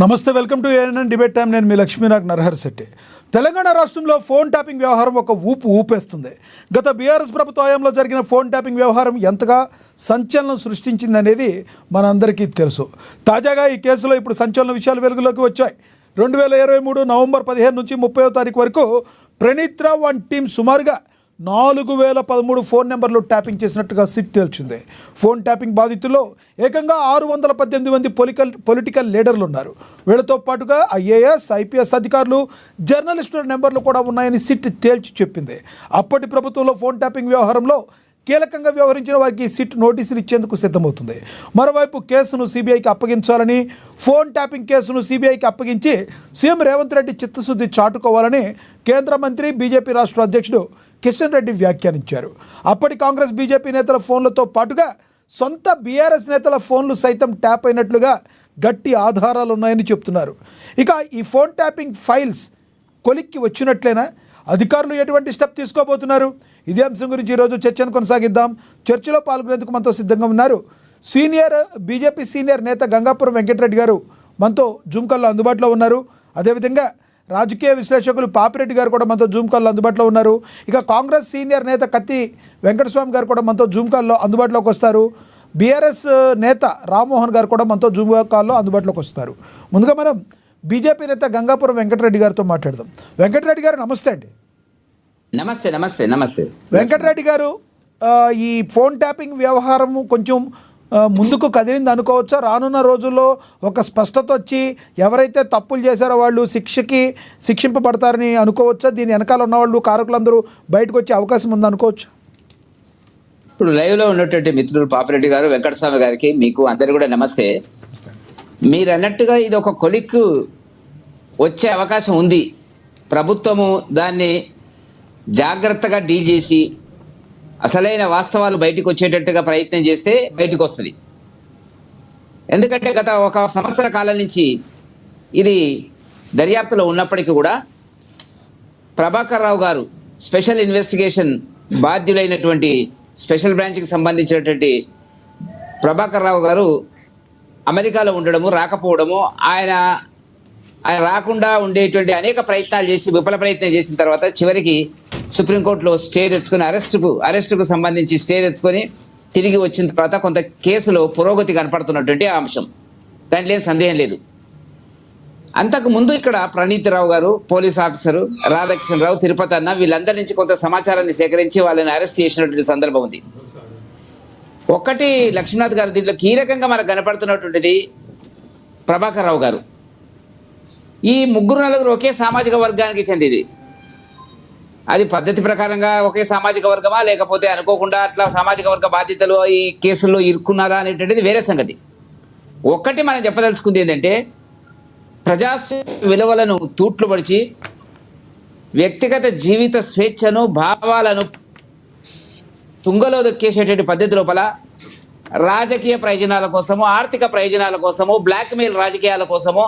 నమస్తే, welcome to ANN debate time. నేను మీ లక్ష్మీనాగ్ నరహర్ శెట్టి. తెలంగాణ రాష్ట్రంలో ఫోన్ ట్యాపింగ్ వ్యవహారం ఒక ఊపేస్తుంది. గత బీఆర్ఎస్ ప్రభుత్వ హయాంలో జరిగిన ఫోన్ ట్యాపింగ్ వ్యవహారం ఎంతగా సంచలనం సృష్టించిందనేది మనందరికీ తెలుసు. తాజాగా ఈ కేసులో ఇప్పుడు సంచలన విషయాలు వెలుగులోకి వచ్చాయి. 2023 నవంబర్ 15 నుంచి 30వ తారీఖు వరకు ప్రణీత్ రావు అండ్ టీం సుమారుగా 4013 ఫోన్ నెంబర్లు ట్యాపింగ్ చేసినట్టుగా సిట్ తేల్చింది. ఫోన్ ట్యాపింగ్ బాధితుల్లో ఏకంగా 618 మంది పొలిటికల్ లీడర్లు ఉన్నారు. వీళ్ళతో పాటుగా ఐఏఎస్, ఐపీఎస్ అధికారులు, జర్నలిస్టుల నెంబర్లు కూడా ఉన్నాయని సిట్ తేల్చి చెప్పింది. అప్పటి ప్రభుత్వంలో ఫోన్ ట్యాపింగ్ వ్యవహారంలో కీలకంగా వ్యవహరించిన వారికి సిట్ నోటీసులు ఇచ్చేందుకు సిద్ధమవుతుంది. మరోవైపు కేసును సిబిఐకి అప్పగించాలని, ఫోన్ ట్యాపింగ్ కేసును సిబిఐకి అప్పగించి సీఎం రేవంత్ రెడ్డి చిత్తశుద్ధి చాటుకోవాలని కేంద్ర మంత్రి, బీజేపీ రాష్ట్ర అధ్యక్షుడు కిషన్ రెడ్డి వ్యాఖ్యానించారు. అప్పటి కాంగ్రెస్, బీజేపీ నేతల ఫోన్లతో పాటుగా సొంత బీఆర్ఎస్ నేతల ఫోన్లు సైతం ట్యాప్ అయినట్లుగా గట్టి ఆధారాలు ఉన్నాయని చెప్తున్నారు. ఇక ఈ ఫోన్ ట్యాపింగ్ ఫైల్స్ కొలిక్కి వచ్చినట్లేనా? అధికారులు ఎటువంటి స్టెప్ తీసుకోబోతున్నారు? ఇదే అంశం గురించి ఈరోజు చర్చను కొనసాగిద్దాం. చర్చలో పాల్గొనేందుకు మనతో సిద్ధంగా ఉన్నారు బీజేపీ సీనియర్ నేత గంగాపురం వెంకటరెడ్డి గారు మనతో జూమ్ కాల్లో అందుబాటులో ఉన్నారు. అదేవిధంగా రాజకీయ విశ్లేషకులు పాపిరెడ్డి గారు కూడా మనతో జూమ్ కాల్లో అందుబాటులో ఉన్నారు. ఇక కాంగ్రెస్ సీనియర్ నేత కత్తి వెంకటస్వామి గారు కూడా మనతో జూమ్ కాల్లో అందుబాటులోకి వస్తారు. బీఆర్ఎస్ నేత రామ్మోహన్ గారు కూడా మనతో జూమ్ కాల్లో అందుబాటులోకి వస్తారు. ముందుగా మనం బీజేపీ నేత గంగాపురం వెంకటరెడ్డి గారితో మాట్లాడదాం. వెంకటరెడ్డి గారు నమస్తే అండి. నమస్తే నమస్తే నమస్తే వెంకటరెడ్డి గారు, ఈ ఫోన్ ట్యాపింగ్ వ్యవహారం కొంచెం ముందుకు కదిలింది అనుకోవచ్చా? రానున్న రోజుల్లో ఒక స్పష్టత వచ్చి ఎవరైతే తప్పులు చేశారో వాళ్ళు శిక్షింపబడతారని అనుకోవచ్చా? దీని వెనకాల ఉన్నవాళ్ళు, కారకులందరూ బయటకు వచ్చే అవకాశం ఉంది అనుకోవచ్చు. ఇప్పుడు లైవ్లో ఉన్నటువంటి మిత్రులు పాపిరెడ్డి గారు, వెంకటస్వామి గారికి, మీకు అందరు కూడా నమస్తే. మీరు అన్నట్టుగా ఇది ఒక కొలిక్ వచ్చే అవకాశం ఉంది. ప్రభుత్వము దాన్ని జాగ్రత్తగా డీల్ చేసి అసలైన వాస్తవాలు బయటకు వచ్చేటట్టుగా ప్రయత్నం చేస్తే బయటకు వస్తుంది. ఎందుకంటే గత 1 సంవత్సర కాలం నుంచి ఇది దర్యాప్తులో ఉన్నప్పటికీ కూడా ప్రభాకర్ రావు గారు స్పెషల్ ఇన్వెస్టిగేషన్ బాధ్యులైనటువంటి స్పెషల్ బ్రాంచ్కి సంబంధించినటువంటి ప్రభాకర్ రావు గారు అమెరికాలో ఉండడము, రాకపోవడము, ఆయన రాకుండా ఉండేటువంటి అనేక ప్రయత్నాలు చేసి విఫల ప్రయత్నం చేసిన తర్వాత చివరికి సుప్రీంకోర్టులో స్టే తెచ్చుకొని అరెస్టుకు సంబంధించి స్టే తెచ్చుకొని తిరిగి వచ్చిన తర్వాత కొంత కేసులో పురోగతి కనపడుతున్నటువంటి అంశం, దాంట్లో ఏం సందేహం లేదు. అంతకు ముందు ఇక్కడ ప్రణీత్ రావు గారు, పోలీస్ ఆఫీసరు రాధాకృష్ణరావు, తిరుపతి అన్న, వీళ్ళందరి నుంచి కొంత సమాచారాన్ని సేకరించి వాళ్ళని అరెస్ట్ చేసినటువంటి సందర్భం ఉంది. ఒక్కటి లక్ష్మీనాథ్ గారు, దీంట్లో కీలకంగా మనకు కనపడుతున్నటువంటిది ప్రభాకర్ రావు గారు. ఈ 3-4 ఒకే సామాజిక వర్గానికి చెందింది. అది పద్ధతి ప్రకారంగా ఒకే సామాజిక వర్గమా, లేకపోతే అనుకోకుండా అట్లా సామాజిక వర్గ బాధ్యతలు ఈ కేసుల్లో ఇరుక్కున్నారా అనేటువంటిది వేరే సంగతి. ఒక్కటి మనం చెప్పదలుచుకుంది ఏంటంటే, ప్రజాస్వామ్య విలువలను తూట్లు పడిచి వ్యక్తిగత జీవిత స్వేచ్ఛను, భావాలను తుంగలో దొక్కేసేటువంటి పద్ధతి లోపల రాజకీయ ప్రయోజనాల కోసము, ఆర్థిక ప్రయోజనాల కోసము, బ్లాక్మెయిల్ రాజకీయాల కోసము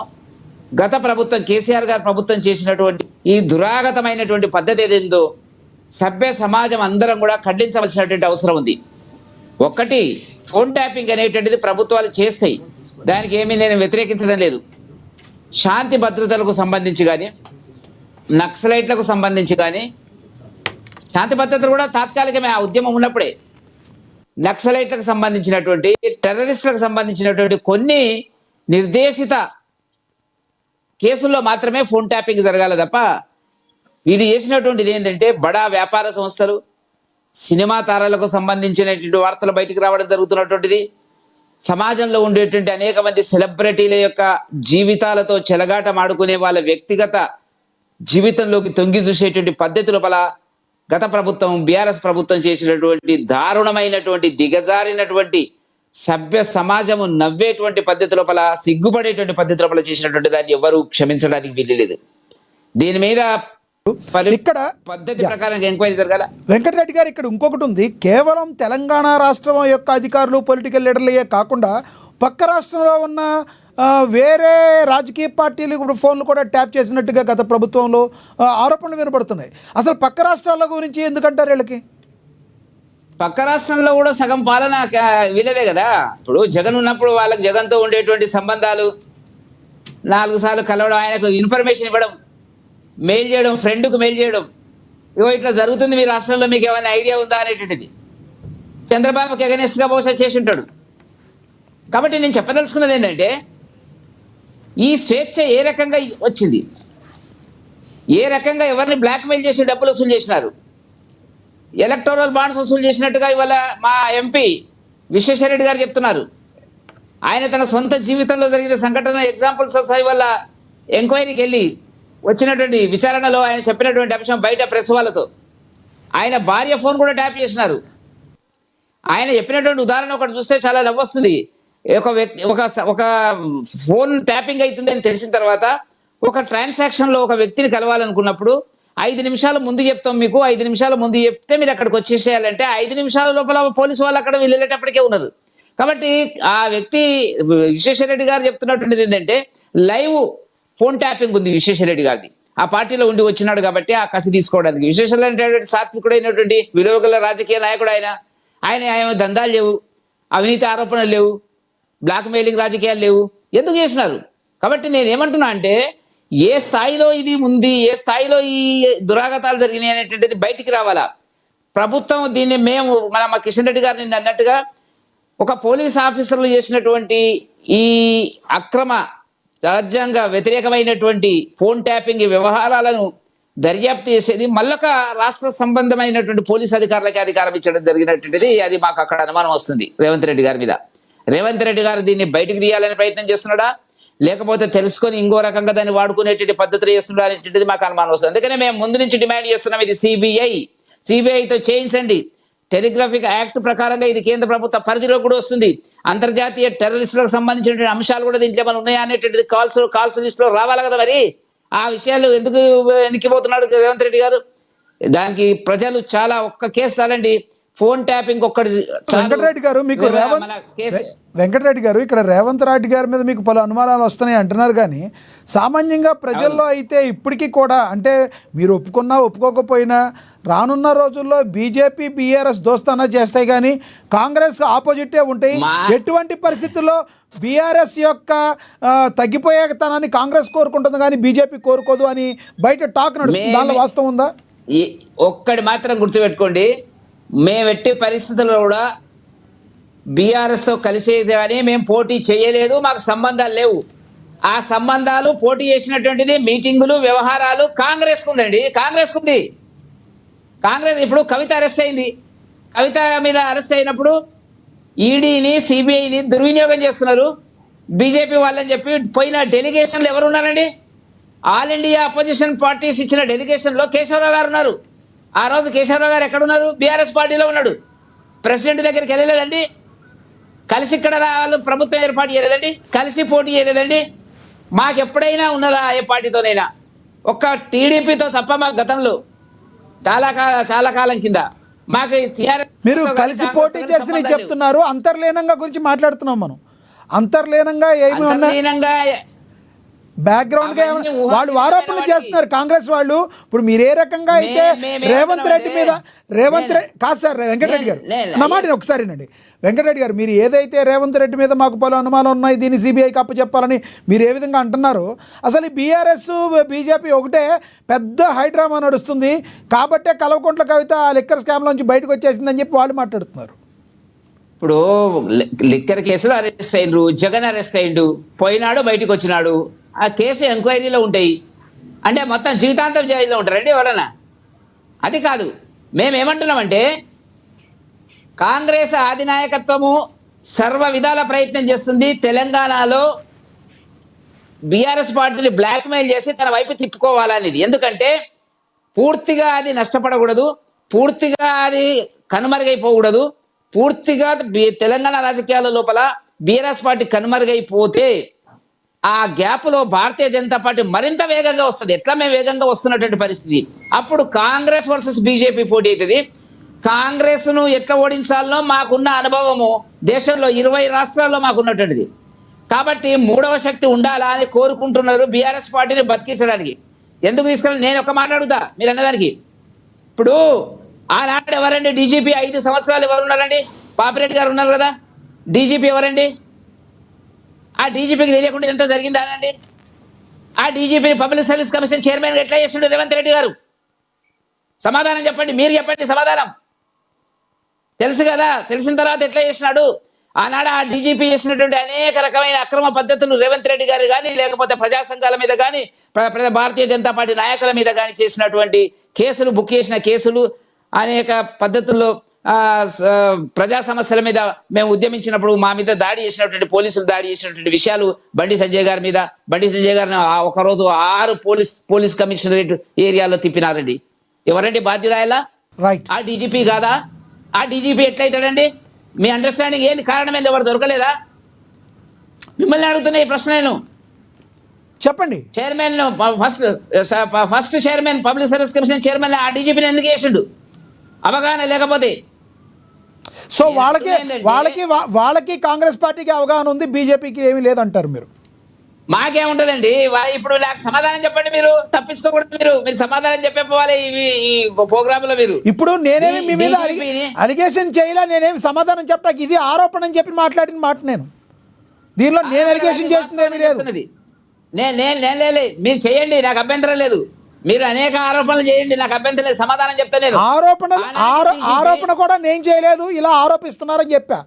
గత ప్రభుత్వం, కేసీఆర్ గారు ప్రభుత్వం చేసినటువంటి ఈ దురాగతమైనటువంటి పద్ధతి ఏదేందో సభ్య సమాజం అందరం కూడా ఖండించవలసినటువంటి అవసరం ఉంది. ఒక్కటి, ఫోన్ ట్యాపింగ్ అనేటువంటిది ప్రభుత్వాలు చేస్తాయి, దానికి ఏమీ నేను వ్యతిరేకించడం లేదు. శాంతి భద్రతలకు సంబంధించి కానీ, నక్సలైట్లకు సంబంధించి కానీ, శాంతి భద్రతలు కూడా తాత్కాలికమే ఆ ఉద్యమం ఉన్నప్పుడే. నక్సలైట్లకు సంబంధించినటువంటి, టెర్రరిస్టులకు సంబంధించినటువంటి కొన్ని నిర్దేశిత కేసుల్లో మాత్రమే ఫోన్ ట్యాపింగ్ జరగాలి తప్ప, వీళ్ళు చేసినటువంటిది ఏంటంటే బడా వ్యాపార సంస్థలు, సినిమా తారాలకు సంబంధించినటువంటి వార్తలు బయటికి రావడం జరుగుతున్నటువంటిది, సమాజంలో ఉండేటువంటి అనేక మంది సెలబ్రిటీల యొక్క జీవితాలతో చెలగాటం ఆడుకునే వాళ్ళ వ్యక్తిగత జీవితంలోకి తొంగి చూసేటువంటి పద్ధతి లోపల గత ప్రభుత్వం, బీఆర్ఎస్ ప్రభుత్వం చేసినటువంటి దారుణమైనటువంటి, దిగజారినటువంటి, సభ్య సమాజము నవ్వేటువంటి పద్ధతి లోపల, సిగ్గుపడేటువంటి పద్ధతి లోపల చేసినటువంటి దాన్ని ఎవరు క్షమించడానికి వీల్లేదు. దీని మీద ఇక్కడ పద్ధతి ప్రకారం ఎంక్వైరీ జరగాల. వెంకటరెడ్డి గారు, ఇక్కడ ఇంకొకటి ఉంది. కేవలం తెలంగాణ రాష్ట్రం యొక్క అధికారులు, పొలిటికల్ లీడర్లే కాకుండా పక్క రాష్ట్రంలో ఉన్న వేరే రాజకీయ పార్టీలు ఫోన్లు కూడా ట్యాప్ చేసినట్టుగా గత ప్రభుత్వంలో ఆరోపణలు వినబడుతున్నాయి. అసలు పక్క రాష్ట్రాల గురించి ఎందుకంటారు వీళ్ళకి? పక్క రాష్ట్రంలో కూడా సగం పాలన వీళ్ళదే కదా. ఇప్పుడు జగన్ ఉన్నప్పుడు వాళ్ళకి జగన్తో ఉండేటువంటి సంబంధాలు, 4 సార్లు కలవడం, ఆయనకు ఇన్ఫర్మేషన్ ఇవ్వడం, మెయిల్ చేయడం, ఫ్రెండ్కు మెయిల్ చేయడం, ఇగో ఇట్లా జరుగుతుంది మీ రాష్ట్రంలో, మీకు ఏమైనా ఐడియా ఉందా అనేటువంటిది చంద్రబాబుకి అగెనిస్ట్గా బహుశా చేసి ఉంటాడు. కాబట్టి నేను చెప్పదలుచుకున్నది ఏంటంటే, ఈ స్వేచ్ఛ ఏ రకంగా వచ్చింది, ఏ రకంగా ఎవరిని బ్లాక్మెయిల్ చేసి డబ్బులు వసూలు చేసినారు, ఎలక్టోరల్ బాండ్స్ వసూలు చేసినట్టుగా ఇవాళ మా ఎంపీ విశ్వేశ్వరరెడ్డి గారు చెప్తున్నారు. ఆయన తన సొంత జీవితంలో జరిగిన సంఘటన ఎగ్జాంపుల్స్ ఇవాళ ఎంక్వైరీకి వెళ్ళి వచ్చినటువంటి విచారణలో ఆయన చెప్పినటువంటి అంశం బయట ప్రెస్ వాళ్ళతో ఆయన భార్య ఫోన్ కూడా ట్యాప్ చేసినారు. ఆయన చెప్పినటువంటి ఉదాహరణ ఒకటి చూస్తే చాలా నవ్వొస్తుంది. ఒక వ్యక్తి ఒక ఫోన్ ట్యాపింగ్ అవుతుందని తెలిసిన తర్వాత ఒక ట్రాన్సాక్షన్లో ఒక వ్యక్తిని కలవాలనుకున్నప్పుడు 5 నిమిషాల ముందు చెప్తాం మీకు, 5 నిమిషాల ముందు చెప్తే మీరు అక్కడికి వచ్చేసేయాలంటే 5 నిమిషాల లోపల పోలీసు వాళ్ళు అక్కడ వెళ్ళేటప్పటికే ఉన్నారు. కాబట్టి ఆ వ్యక్తి విశ్వేశ్వరరెడ్డి గారు చెప్తున్నటువంటిది ఏంటంటే, లైవ్ ఫోన్ ట్యాపింగ్ ఉంది విశ్వేశ్వరరెడ్డి గారిది. ఆ పార్టీలో ఉండి వచ్చినాడు కాబట్టి ఆ కసి తీసుకోవడానికి. విశ్వేశ్వరరెడ్డి సాత్వికుడైనటువంటి విలువగల రాజకీయ నాయకుడు ఆయన దందాలు లేవు, అవినీతి ఆరోపణలు లేవు, బ్లాక్ మెయిలింగ్ రాజకీయాలు లేవు, ఎందుకు చేసినారు? కాబట్టి నేను ఏమంటున్నా అంటే, ఏ స్థాయిలో ఇది ఉంది, ఏ స్థాయిలో ఈ దురాగతాలు జరిగినాయి అనేటువంటిది బయటికి రావాలా. ప్రభుత్వం దీన్ని మా కిషన్ రెడ్డి గారు నిన్న అన్నట్టుగా ఒక పోలీస్ ఆఫీసర్లు చేసినటువంటి ఈ అక్రమ రాజ్యాంగ వ్యతిరేకమైనటువంటి ఫోన్ ట్యాపింగ్ వ్యవహారాలను దర్యాప్తు చేసేది మళ్ళొక రాష్ట్ర సంబంధమైనటువంటి పోలీస్ అధికారులకి అధికారం ఇచ్చడం జరిగినటువంటిది, అది మాకు అక్కడ అనుమానం వస్తుంది రేవంత్ రెడ్డి గారి మీద. రేవంత్ రెడ్డి గారు దీన్ని బయటకు తీయాలని ప్రయత్నం చేస్తున్నాడా, లేకపోతే తెలుసుకొని ఇంకో రకంగా దాన్ని వాడుకునేటువంటి పద్ధతులు చేస్తున్నాడా అనేటువంటిది మాకు అనుమానం వస్తుంది. అందుకనే మేము ముందు నుంచి డిమాండ్ చేస్తున్నాం, ఇది సిబిఐతో చేయించండి. టెలిగ్రాఫిక్ యాక్ట్ ప్రకారంగా ఇది కేంద్ర ప్రభుత్వ పరిధిలో కూడా వస్తుంది. అంతర్జాతీయ టెర్రరిస్టులకు సంబంధించినటువంటి అంశాలు కూడా దీంట్లో ఏమైనా ఉన్నాయా అనేటువంటిది కాల్స్ లిస్టులో రావాలి కదా. మరి ఆ విషయాలు ఎందుకు వెనక్కిపోతున్నాడు రేవంత్ రెడ్డి గారు? దానికి ప్రజలు చాలా ఒక్క కేసు చాలండి, ఫోన్ ట్యాపింగ్ ఒక్కటి. వెంకటరెడ్డి గారు మీకు వెంకటరెడ్డి గారు ఇక్కడ రేవంత్ రెడ్డి గారి మీద మీకు పలు అనుమానాలు వస్తున్నాయి అంటున్నారు, కానీ సామాన్యంగా ప్రజల్లో అయితే ఇప్పటికీ కూడా, అంటే మీరు ఒప్పుకున్నా ఒప్పుకోకపోయినా రానున్న రోజుల్లో బీజేపీ బీఆర్ఎస్ దోస్తానా చేస్తాయి, కానీ కాంగ్రెస్ ఆపోజిటే ఉంటాయి. ఎటువంటి పరిస్థితుల్లో బీఆర్ఎస్ యొక్క తగ్గిపోయేతనాన్ని కాంగ్రెస్ కోరుకుంటుంది కానీ బీజేపీ కోరుకోదు అని బయట టాక్ నడుస్తుంది. దానిలో వాస్తవం ఉందా? ఒక్కటి మాత్రం గుర్తుపెట్టుకోండి, మేము ఎట్టి పరిస్థితుల్లో కూడా బీఆర్ఎస్తో కలిసేది కానీ మేము పోటీ చేయలేదు, మాకు సంబంధాలు లేవు. ఆ సంబంధాలు పోటీ చేసినటువంటిది మీటింగులు వ్యవహారాలు కాంగ్రెస్కు ఉందండి, కాంగ్రెస్కు ఉంది. కాంగ్రెస్ ఇప్పుడు కవిత అరెస్ట్ అయింది, కవిత మీద అరెస్ట్ అయినప్పుడు ఈడీని సిబిఐని దుర్వినియోగం చేస్తున్నారు బీజేపీ వాళ్ళని చెప్పి పోయిన డెలిగేషన్లు ఎవరు ఉన్నారండి? ఆల్ ఇండియా అపోజిషన్ పార్టీస్ ఇచ్చిన డెలిగేషన్లో కేశవరావు గారు ఉన్నారు. ఆ రోజు కేశవరావు గారు ఎక్కడున్నారు? బీఆర్ఎస్ పార్టీలో ఉన్నాడు. ప్రెసిడెంట్ దగ్గరికి వెళ్ళలేదండి, కలిసి ఇక్కడ వాళ్ళు ప్రభుత్వం ఏర్పాటు చేయలేదండి, కలిసి పోటీ చేయలేదండి. మాకు ఎప్పుడైనా ఉన్నదా ఏ పార్టీతోనైనా? ఒక్క టీడీపీతో తప్ప మాకు గతంలో చాలా కాలం కింద మాకు మీరు కలిసి పోటీ చేసి చెప్తున్నారు, అంతర్లీనంగా గురించి మాట్లాడుతున్నాం మనం. అంతర్లీనంగా బ్యాక్గ్రౌండ్ గా వాళ్ళు ఆరోపణలు చేస్తున్నారు కాంగ్రెస్ వాళ్ళు. ఇప్పుడు మీరు ఏ రకంగా అయితే రేవంత్ రెడ్డి మీద కాదు సార్ వెంకటరెడ్డి గారు నా మాట ఒకసారినండి. వెంకటరెడ్డి గారు, మీరు ఏదైతే రేవంత్ రెడ్డి మీద మాకు పలు అనుమానాలు ఉన్నాయి, దీన్ని సిబిఐకి అప్పచెప్పాలని మీరు ఏ విధంగా అంటున్నారు, అసలు ఈ బీఆర్ఎస్ బీజేపీ ఒకటే పెద్ద హైడ్రామా నడుస్తుంది కాబట్టే కల్వకుంట్ల కవిత లిక్కర్ స్కామ్ నుంచి బయటకు వచ్చేసిందని చెప్పి వాళ్ళు మాట్లాడుతున్నారు. ఇప్పుడు లిక్కర్ కేసులో అరెస్ట్ అయిండు, జగన్ అరెస్ట్ అయిండు, పోయినాడు బయటకు వచ్చినాడు. ఆ కేసు ఎంక్వైరీలో ఉంటాయి అంటే మొత్తం జీవితాంతం జైల్లో ఉంటారండి ఎవరన్నా? అది కాదు. మేమేమంటున్నామంటే, కాంగ్రెస్ అధినాయకత్వము సర్వ విధాల ప్రయత్నం చేస్తుంది తెలంగాణలో బీఆర్ఎస్ పార్టీని బ్లాక్మెయిల్ చేసి తన వైపు తిప్పుకోవాలనేది. ఎందుకంటే పూర్తిగా అది నష్టపడకూడదు, పూర్తిగా అది కనుమరుగైపోకూడదు, పూర్తిగా తెలంగాణ రాజకీయాల లోపల బీఆర్ఎస్ పార్టీ కనుమరుగైపోతే ఆ గ్యాప్లో భారతీయ జనతా పార్టీ మరింత వేగంగా వస్తుంది. ఎట్లా మేము వేగంగా వస్తున్నటువంటి పరిస్థితి. అప్పుడు కాంగ్రెస్ వర్సెస్ బీజేపీ పోటీ అవుతుంది. కాంగ్రెస్ను ఎట్లా ఓడించాలనో మాకున్న అనుభవము దేశంలో 20 రాష్ట్రాల్లో మాకున్నటువంటిది. కాబట్టి మూడవ శక్తి ఉండాలా అని కోరుకుంటున్నారు బీఆర్ఎస్ పార్టీని బతికించడానికి. ఎందుకు తీసుకెళ్ళి నేను ఒక మాట అడుగుతా మీరు అన్నదానికి. ఇప్పుడు ఆనాడు ఎవరండి డీజీపీ? 5 సంవత్సరాలు ఎవరు ఉన్నారండి? పాపిరెడ్డి గారు ఉన్నారు కదా. డీజీపీ ఎవరండి? ఆ డీజీపీకి తెలియకుండా ఎంత జరిగిందా అండి? ఆ డీజీపీని పబ్లిక్ సర్వీస్ కమిషన్ చైర్మన్ ఎట్లా చేసిండు రేవంత్ రెడ్డి గారు? సమాధానం చెప్పండి, మీరు చెప్పండి సమాధానం. తెలుసు కదా, తెలిసిన తర్వాత ఎట్లా చేసినాడు? ఆనాడు ఆ డీజీపీ చేసినటువంటి అనేక రకమైన అక్రమ పద్ధతులు రేవంత్ రెడ్డి గారు కానీ, లేకపోతే ప్రజా సంఘాల మీద కానీ, భారతీయ జనతా పార్టీ నాయకుల మీద కానీ చేసినటువంటి కేసులు, బుక్ చేసిన కేసులు, అనేక పద్ధతుల్లో ప్రజా సమస్యల మీద మేము ఉద్యమించినప్పుడు మా మీద దాడి చేసినటువంటి పోలీసులు దాడి చేసినటువంటి విషయాలు బండి సంజయ్ గారి మీద, బండి సంజయ్ గారిని ఒకరోజు 6 పోలీస్ కమిషనరేట్ ఏరియాలో తిప్పినారండి. ఎవరండి బాధ్యురాయలా? రైట్. ఆ డీజీపీ కాదా? ఆ డీజీపీ ఎట్లయితాడండి? మీ అండర్స్టాండింగ్ ఏంది? కారణం ఏంది? ఎవరు దొరకలేదా? మిమ్మల్ని అడుగుతున్నా ఈ ప్రశ్న నేను. చెప్పండి. Chairman first chairman public service commission chairman ఆ డీజీపీని ఎందుకు చేసిండు? అవగాహన లేకపోతే. సో వాళ్ళకి కాంగ్రెస్ పార్టీకి అవగాహన ఉంది, బీజేపీకి ఏమీ లేదంటారు మీరు? మాకేముంటదండి? ఇప్పుడు నాకు సమాధానం చెప్పండి. మీరు తప్పించుకోకూడదు. మీరు సమాధానం చెప్పేపోవాలి ఈ ప్రోగ్రామ్ లో. మీరు ఇప్పుడు నేనేమి మీ మీద అలిగేషన్ చేయలే, నేనేమి సమాధానం చెప్పడానికి ఇది ఆరోపణ అని చెప్పి మాట్లాడిన మాట నేను. దీనిలో నేను అలిగేషన్ చేస్తుంది ఏమీ లేదు. నేను మీరు చేయండి, నాకు అభ్యంతరం లేదు. మీరు అనేక ఆరోపణలు చేయండి, నాకు అభ్యంతరం లేదు. సమాధానం చెప్తా నేను. ఆరోపణ కూడా నేను చేయలేదు, ఇలా ఆరోపిస్తున్నారని చెప్పా.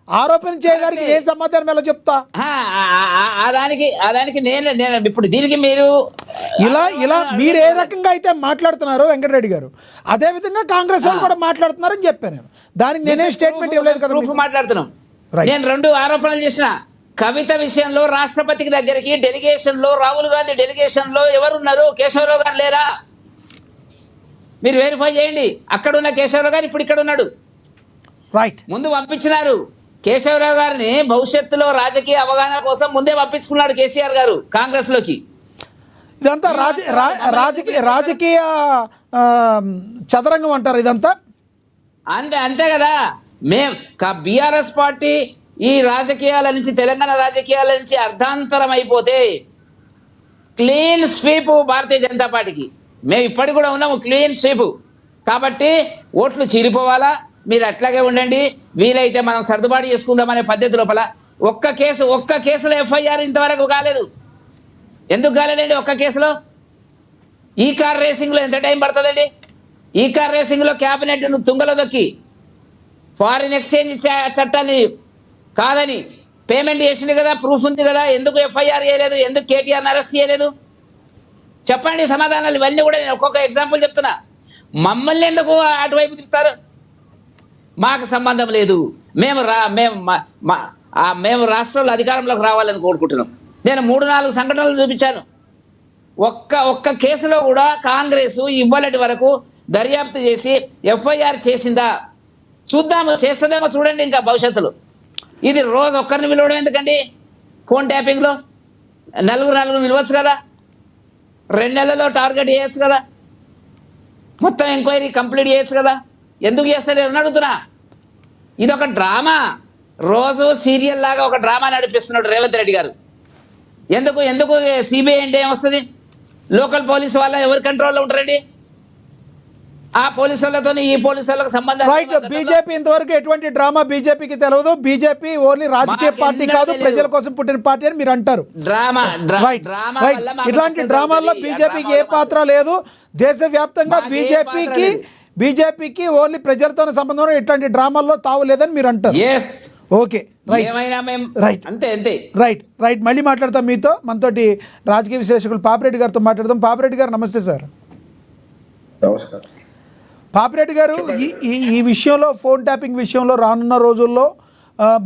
ఆరోపణ చేయడానికి నేను సమాధానం ఎలా చెప్తా? దానికి నేను ఇప్పుడు దీనికి మీరు ఇలా మీరు ఏ రకంగా అయితే మాట్లాడుతున్నారో వెంకటరెడ్డి గారు, అదే విధంగా కాంగ్రెస్ వాళ్ళు కూడా మాట్లాడుతున్నారని చెప్పాను నేను. దానికి నేనే స్టేట్మెంట్ ఇవ్వలేదు కదా. మాట్లాడుతున్నాం. నేను 2 ఆరోపణలు చేసిన. కవిత విషయంలో రాష్ట్రపతికి దగ్గరికి డెలిగేషన్ లో, రాహుల్ గాంధీ డెలిగేషన్ లో ఎవరున్నారు? కేశవరావు గారు లేరా? మీరు వెరిఫై చేయండి. అక్కడ ఉన్న కేశవరావు గారు ఇప్పుడు ఇక్కడ ఉన్నాడు. రైట్. ముందు పంపించినారు కేశవరావు గారిని. భవిష్యత్తులో రాజకీయ అవగాహన కోసం ముందే పంపించుకున్నాడు కేసీఆర్ గారు కాంగ్రెస్ లోకి. ఇదంతా రాజకీయ చదరంగం అంటారు ఇదంతా. అంతే కదా. బీఆర్ఎస్ పార్టీ ఈ రాజకీయాల నుంచి, తెలంగాణ రాజకీయాల నుంచి అర్ధాంతరం అయిపోతే క్లీన్ స్వీప్ భారతీయ జనతా పార్టీకి. మేము ఇప్పటికి కూడా ఉన్నాము క్లీన్ స్వీప్. కాబట్టి ఓట్లు చీలిపోవాలా, మీరు అట్లాగే ఉండండి, వీలైతే మనం సర్దుబాటు చేసుకుందామనే పద్ధతి లోపల ఒక్క కేసులో ఎఫ్ఐఆర్ ఇంతవరకు కాలేదు. ఎందుకు కాలేదండి? ఒక్క కేసులో. ఈ కార్ రేసింగ్లో ఎంత టైం పడుతుందండి? ఈ కార్ రేసింగ్లో క్యాబినెట్ తుంగలో దొక్కి ఫారిన్ ఎక్స్చేంజ్ చట్టాన్ని కాదని పేమెంట్ చేసింది కదా, ప్రూఫ్ ఉంది కదా, ఎందుకు ఎఫ్ఐఆర్ చేయలేదు? ఎందుకు కేటీఆర్ని అరెస్ట్ చేయలేదు? చెప్పండి సమాధానాలు. ఇవన్నీ కూడా నేను ఒక్కొక్క ఎగ్జాంపుల్ చెప్తున్నా. మమ్మల్ని ఎందుకు అటువైపు తిప్పుతారు? మాకు సంబంధం లేదు. మేము రాష్ట్రంలో అధికారంలోకి రావాలని కోరుకుంటున్నాం. నేను 3-4 సంఘటనలు చూపించాను. ఒక్క కేసులో కూడా కాంగ్రెస్ ఇవ్వలటి వరకు దర్యాప్తు చేసి ఎఫ్ఐఆర్ చేసిందా? చూద్దాము, చేస్తుందేమో చూడండి. ఇంకా భవిష్యత్తులో ఇది రోజు ఒక్కరిని పిలవడం ఎందుకండి? ఫోన్ ట్యాపింగ్లో నలుగురు పిలవచ్చు కదా. 2 నెలల్లో టార్గెట్ చేయొచ్చు కదా. మొత్తం ఎంక్వైరీ కంప్లీట్ చేయొచ్చు కదా. ఎందుకు చేస్తలేదు అని అడుగుతున్నా. ఇది ఒక డ్రామా. రోజు సీరియల్ లాగా ఒక డ్రామా నడిపిస్తున్నాడు రేవంత్ రెడ్డి గారు. ఎందుకు సిబిఐ అంటే ఏమొస్తుంది? లోకల్ పోలీసు వాళ్ళ ఎవరి కంట్రోల్లో ఉంటారండి? ఆ పోలీసు వాళ్ళతో ఈ పోలీసు వాళ్ళకి సంబంధం. రైట్. బీజేపీ ఇంతవరకు ఎటువంటి డ్రామా బీజేపీకి తెలియదు. బీజేపీ ఓన్లీ రాజకీయ పార్టీ కాదు, ప్రజల కోసం పుట్టిన పార్టీ అని మీరు అంటారు. ఇట్లాంటి డ్రామాల్లో బీజేపీకి ఏ పాత్ర లేదు. దేశవ్యాప్తంగా బీజేపీకి ఓన్లీ ప్రజలతో సంబంధం, ఇట్లాంటి డ్రామాల్లో తావు లేదని మీరు అంటారు. Okay, right. మళ్ళీ మాట్లాడతాం మీతో. మనతోటి రాజకీయ విశ్లేషకులు పాపిరెడ్డి గారితో మాట్లాడదాం. పాపిరెడ్డి గారు నమస్తే సార్. నమస్కారం. పాపిరెడ్డి గారు, ఈ విషయంలో, ఫోన్ ట్యాపింగ్ విషయంలో రానున్న రోజుల్లో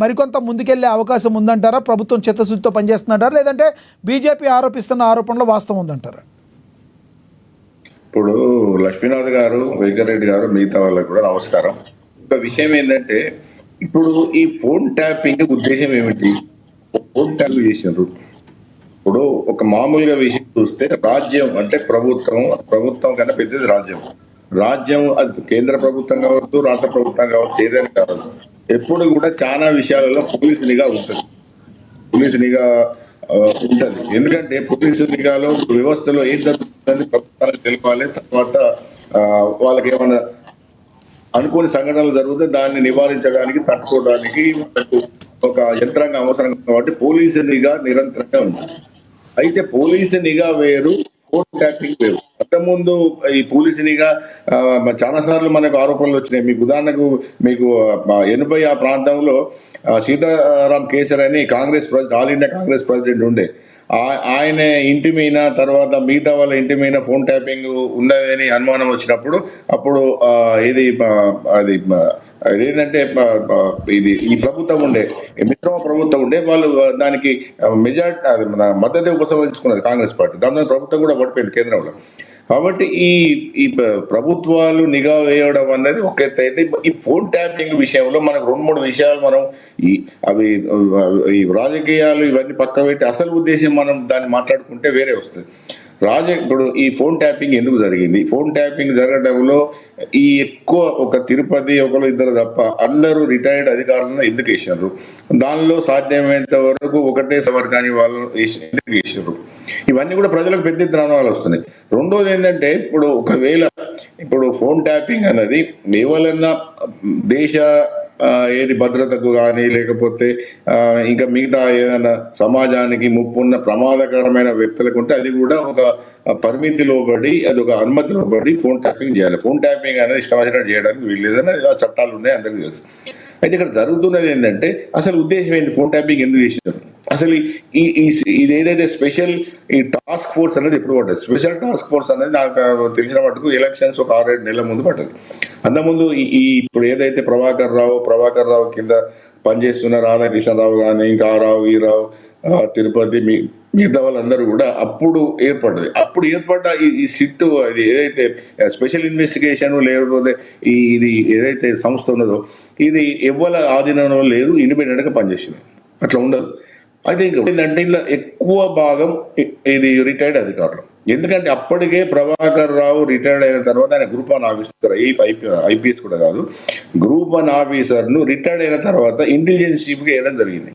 మరికొంత ముందుకెళ్లే అవకాశం ఉందంటారా? ప్రభుత్వం చిత్తశుద్ధితో పనిచేస్తుందంటారా, లేదంటే బీజేపీ ఆరోపిస్తున్న ఆరోపణలో వాస్తవం ఉందంటారా? ఇప్పుడు లక్ష్మీనాథ్ గారు, వెంకరెడ్డి గారు, మిగతా వాళ్ళకి కూడా నమస్కారం. ఒక విషయం ఏంటంటే, ఇప్పుడు ఈ ఫోన్ ట్యాపింగ్ ఉద్దేశం ఏమిటి? ఫోన్ ట్యాప్ చేసినారు. ఇప్పుడు ఒక మామూలుగా విషయం చూస్తే, రాజ్యం అంటే ప్రభుత్వం కన్నా పెద్దది రాజ్యం. అది కేంద్ర ప్రభుత్వం కావచ్చు, రాష్ట్ర ప్రభుత్వం కావచ్చు, ఏదైనా కావచ్చు, ఎప్పుడు కూడా చాలా విషయాలలో పోలీసు నిఘా ఉంటుంది. ఎందుకంటే పోలీసు నిఘాలో వ్యవస్థలో ఏం జరుగుతుందని ప్రభుత్వానికి తెలపాలి. తర్వాత వాళ్ళకి ఏమైనా అనుకోని సంఘటనలు జరిగితే దాన్ని నివారించడానికి, తట్టుకోవడానికి ఒక యంత్రాంగం అవసరం. కాబట్టి పోలీసు నిఘా నిరంతరంగా ఉంటుంది. అయితే పోలీసు నిఘా వేరు, ఫోన్ ట్యాపింగ్ వేరు. అంతకుముందు ఈ పోలీసు నిఘా చాలా సార్లు మనకు ఆరోపణలు వచ్చినాయి. మీకు ఉదాహరణకు మీకు 80 ఆ ప్రాంతంలో సీతారాం కేసర్ అని Congress all India Congress president ఉండే. ఆయన ఇంటి మీద, తర్వాత మిగతా వాళ్ళ ఇంటి మీద ఫోన్ ట్యాపింగ్ ఉన్నదని అనుమానం వచ్చినప్పుడు అప్పుడు ఇది అది అదేంటంటే ఇది ఈ ప్రభుత్వం ఉండే, మిశ్రమ ప్రభుత్వం ఉండే, వాళ్ళు దానికి మెజార్టీ అది మన మద్దతు ఉపసంహరించుకున్నది కాంగ్రెస్ పార్టీ. దాని ప్రభుత్వం కూడా పడిపోయింది కేంద్రంలో. కాబట్టి ఈ ప్రభుత్వాలు నిఘా వేయడం అనేది ఒక ఎత్తు అయితే, ఈ ఫోన్ ట్యాపింగ్ విషయంలో మనకు 2-3 విషయాలు మనం ఈ రాజకీయాలు ఇవన్నీ పక్క పెట్టి అసలు ఉద్దేశం మనం దాన్ని మాట్లాడుకుంటే వేరే వస్తుంది. ఇప్పుడు ఈ ఫోన్ ట్యాపింగ్ ఎందుకు జరిగింది? ఫోన్ ట్యాపింగ్ జరగడంలో ఈ ఎక్కువ ఒక తిరుపతి ఒకరు ఇద్దరు తప్ప అందరూ రిటైర్డ్ అధికారులను ఎందుకు వేసినారు? దానిలో సాధ్యమైనంత వరకు ఒకటే వర్గాన్ని వాళ్ళు ఎందుకు వేసినారు? ఇవన్నీ కూడా ప్రజలకు పెద్ద ఎత్తున అనుమానాలు వస్తున్నాయి. రెండోది ఏంటంటే, ఇప్పుడు ఫోన్ ట్యాపింగ్ అనేది ఎవరన్నా దేశ ఏది భద్రతకు కానీ లేకపోతే ఇంకా మిగతా ఏదైనా సమాజానికి ముప్పున్న ప్రమాదకరమైన వ్యక్తులకు ఉంటే అది కూడా ఒక పరిమితి లోబడి, అది ఒక అనుమతి లోబడి ఫోన్ ట్యాపింగ్ చేయాలి. ఫోన్ ట్యాపింగ్ అనేది ఇష్టం చేయడానికి వీల్లేదని చట్టాలు ఉన్నాయి, అందరికీ తెలుసు. అయితే ఇక్కడ జరుగుతున్నది ఏంటంటే, అసలు ఉద్దేశం ఏంటి? ఫోన్ ట్యాపింగ్ ఎందుకు చేసినారు? అసలు ఇది ఏదైతే స్పెషల్ ఈ టాస్క్ ఫోర్స్ అనేది ఎప్పుడు పడ్డది? స్పెషల్ టాస్క్ ఫోర్స్ అనేది నాకు తెలిసిన మటుకు ఎలక్షన్స్ ఒక 6-7 నెలల ముందు పడ్డది. అంతకుముందు ఇప్పుడు ఏదైతే ప్రభాకర్ రావు కింద పనిచేస్తున్న రాధాకృష్ణరావు కానీ, ఇంకా ఈ రావు, తిరుపతి, మిగతా వాళ్ళందరూ కూడా అప్పుడు ఏర్పడ్డ ఈ సిట్, అది ఏదైతే స్పెషల్ ఇన్వెస్టిగేషన్ లేకపోతే ఇది ఏదైతే సంస్థ ఉన్నదో ఇది ఎవ్వల ఆధీనంలో లేదు, ఇండిపెండెంట్గా పనిచేసింది. అట్లా ఉండదు. అయితే ఏంటంటే ఇలా ఎక్కువ భాగం ఇది రిటైర్డ్ అధికారులు. ఎందుకంటే అప్పటికే ప్రభాకర్ రావు రిటైర్డ్ అయిన తర్వాత ఆయన గ్రూప్ 1 ఆఫీసర్, ఐపీఎస్ కూడా కాదు, గ్రూప్ 1 ఆఫీసర్ను రిటైర్డ్ అయిన తర్వాత ఇంటెలిజెన్స్ చీఫ్గా వేయడం జరిగింది.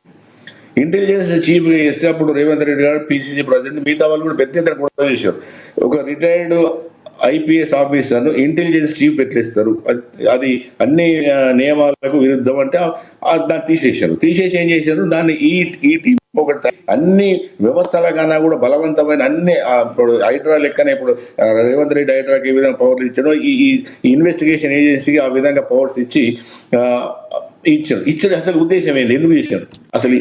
ఇంటెలిజెన్స్ చీఫ్గా చేస్తే అప్పుడు రేవంత్ రెడ్డి గారు పిసిసి ప్రెసిడెంట్, మిగతా వాళ్ళు కూడా పెద్ద ఎత్తున కూడా చేశారు. ఒక రిటైర్డ్ ఐపీఎస్ ఆఫీసర్ను ఇంటెలిజెన్స్ చీఫ్ పెట్టేస్తారు, అది అన్ని నియమాలకు విరుద్ధం అంటే దాన్ని తీసేసి ఏం చేశారు, దాన్ని ఈ టీం ఒకటి అన్ని వ్యవస్థల కన్నా కూడా బలవంతమైన అన్ని ఇప్పుడు హైడ్రా లెక్కనే ఇప్పుడు రేవంత్ రెడ్డి హైడ్రాకి ఏ విధంగా పవర్లు ఇచ్చాడో ఈ ఇన్వెస్టిగేషన్ ఏజెన్సీకి ఆ విధంగా పవర్స్ ఇచ్చి ఇచ్చారు. అసలు ఉద్దేశం ఏంటి? ఎందుకు చేశారు? అసలు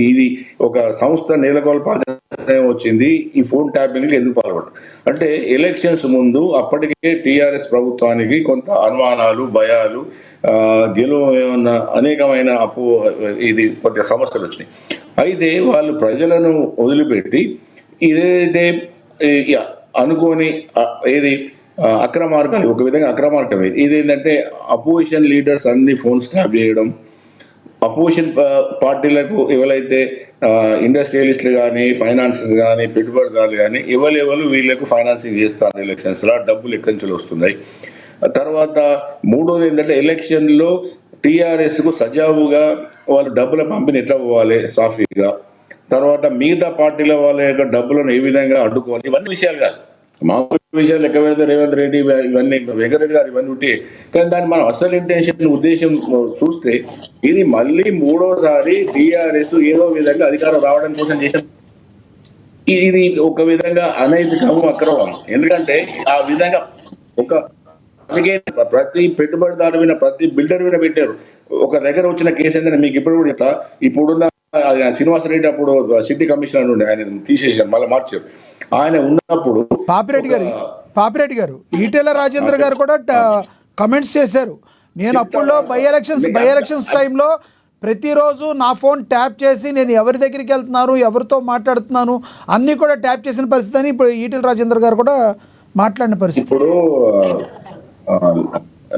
ఇది ఒక సంస్థ నెలకొల్పాల్సిన వచ్చింది, ఈ ఫోన్ ట్యాపింగ్ ఎందుకు పాల్పడ్డారు అంటే, ఎలక్షన్స్ ముందు అప్పటికే టీఆర్ఎస్ ప్రభుత్వానికి కొంత అనుమానాలు, భయాలు, ఏమన్నా అనేకమైన ఇది కొద్దిగా సమస్యలు వచ్చినాయి. అయితే వాళ్ళు ప్రజలను వదిలిపెట్టి ఇదేదైతే అనుకోని ఏది అక్రమార్గాలు, ఒక విధంగా అక్రమార్గం ఇదేంటంటే అపోజిషన్ లీడర్స్ అన్ని ఫోన్ స్టాప్ చేయడం, అపోజిషన్ పార్టీలకు ఎవరైతే ఇండస్ట్రియలిస్టులు కానీ, ఫైనాన్సర్స్ కానీ, పెట్టుబడిదారులు కానీ ఎవరు వీళ్ళకు ఫైనాన్సింగ్ చేస్తారు ఎలక్షన్స్లో, డబ్బులు ఎక్కడి నుంచి వస్తున్నాయి. తర్వాత మూడోది ఏంటంటే, ఎలక్షన్లో టీఆర్ఎస్కు సజావుగా వాళ్ళు డబ్బుల పంపిణీ ఎట్లా పోవాలి సాఫీగా, తర్వాత మిగతా పార్టీల వాళ్ళ యొక్క డబ్బులను ఏ విధంగా అడ్డుకోవాలి, ఇవన్నీ విషయాలు కాదు, మామూలు విషయాలు లెక్క పెడితే రేవంత్ రెడ్డి ఇవన్నీ వెంకరెడ్డి గారు ఇవన్నీ ఉంటే, కానీ దాన్ని మనం అసలు ఉద్దేశం చూస్తే ఇది మళ్ళీ 3వసారి టీఆర్ఎస్ ఏదో విధంగా అధికారం రావడం కోసం చేసిన ఇది ఒక విధంగా అనైతికము, అక్రమం. ఎందుకంటే ఆ విధంగా ప్రతి పెట్టుబడిదారు మీద, ప్రతి బిల్డర్ మీద పెట్టారు. ఒక దగ్గర వచ్చిన కేసు ఏంటంటే, మీకు ఇప్పుడు కూడా ఇట్లా ఇప్పుడున్న శ్రీనివాసరెడ్డి అప్పుడు సిటీ కమిషనర్ ఉండే, ఆయన తీసేసారు, మళ్ళీ మార్చారు. ఆయన ఉన్నప్పుడు పాపిరెడ్డి గారు ఈటెల రాజేంద్ర గారు కూడా కమెంట్స్ చేశారు. నేను అప్పుడులో బై ఎలక్షన్స్ టైంలో ప్రతిరోజు నా ఫోన్ ట్యాప్ చేసి నేను ఎవరి దగ్గరికి వెళ్తున్నాను, ఎవరితో మాట్లాడుతున్నాను అన్నీ కూడా ట్యాప్ చేసిన పరిస్థితి అని ఇప్పుడు ఈటెల రాజేంద్ర గారు కూడా మాట్లాడిన పరిస్థితి. ఇప్పుడు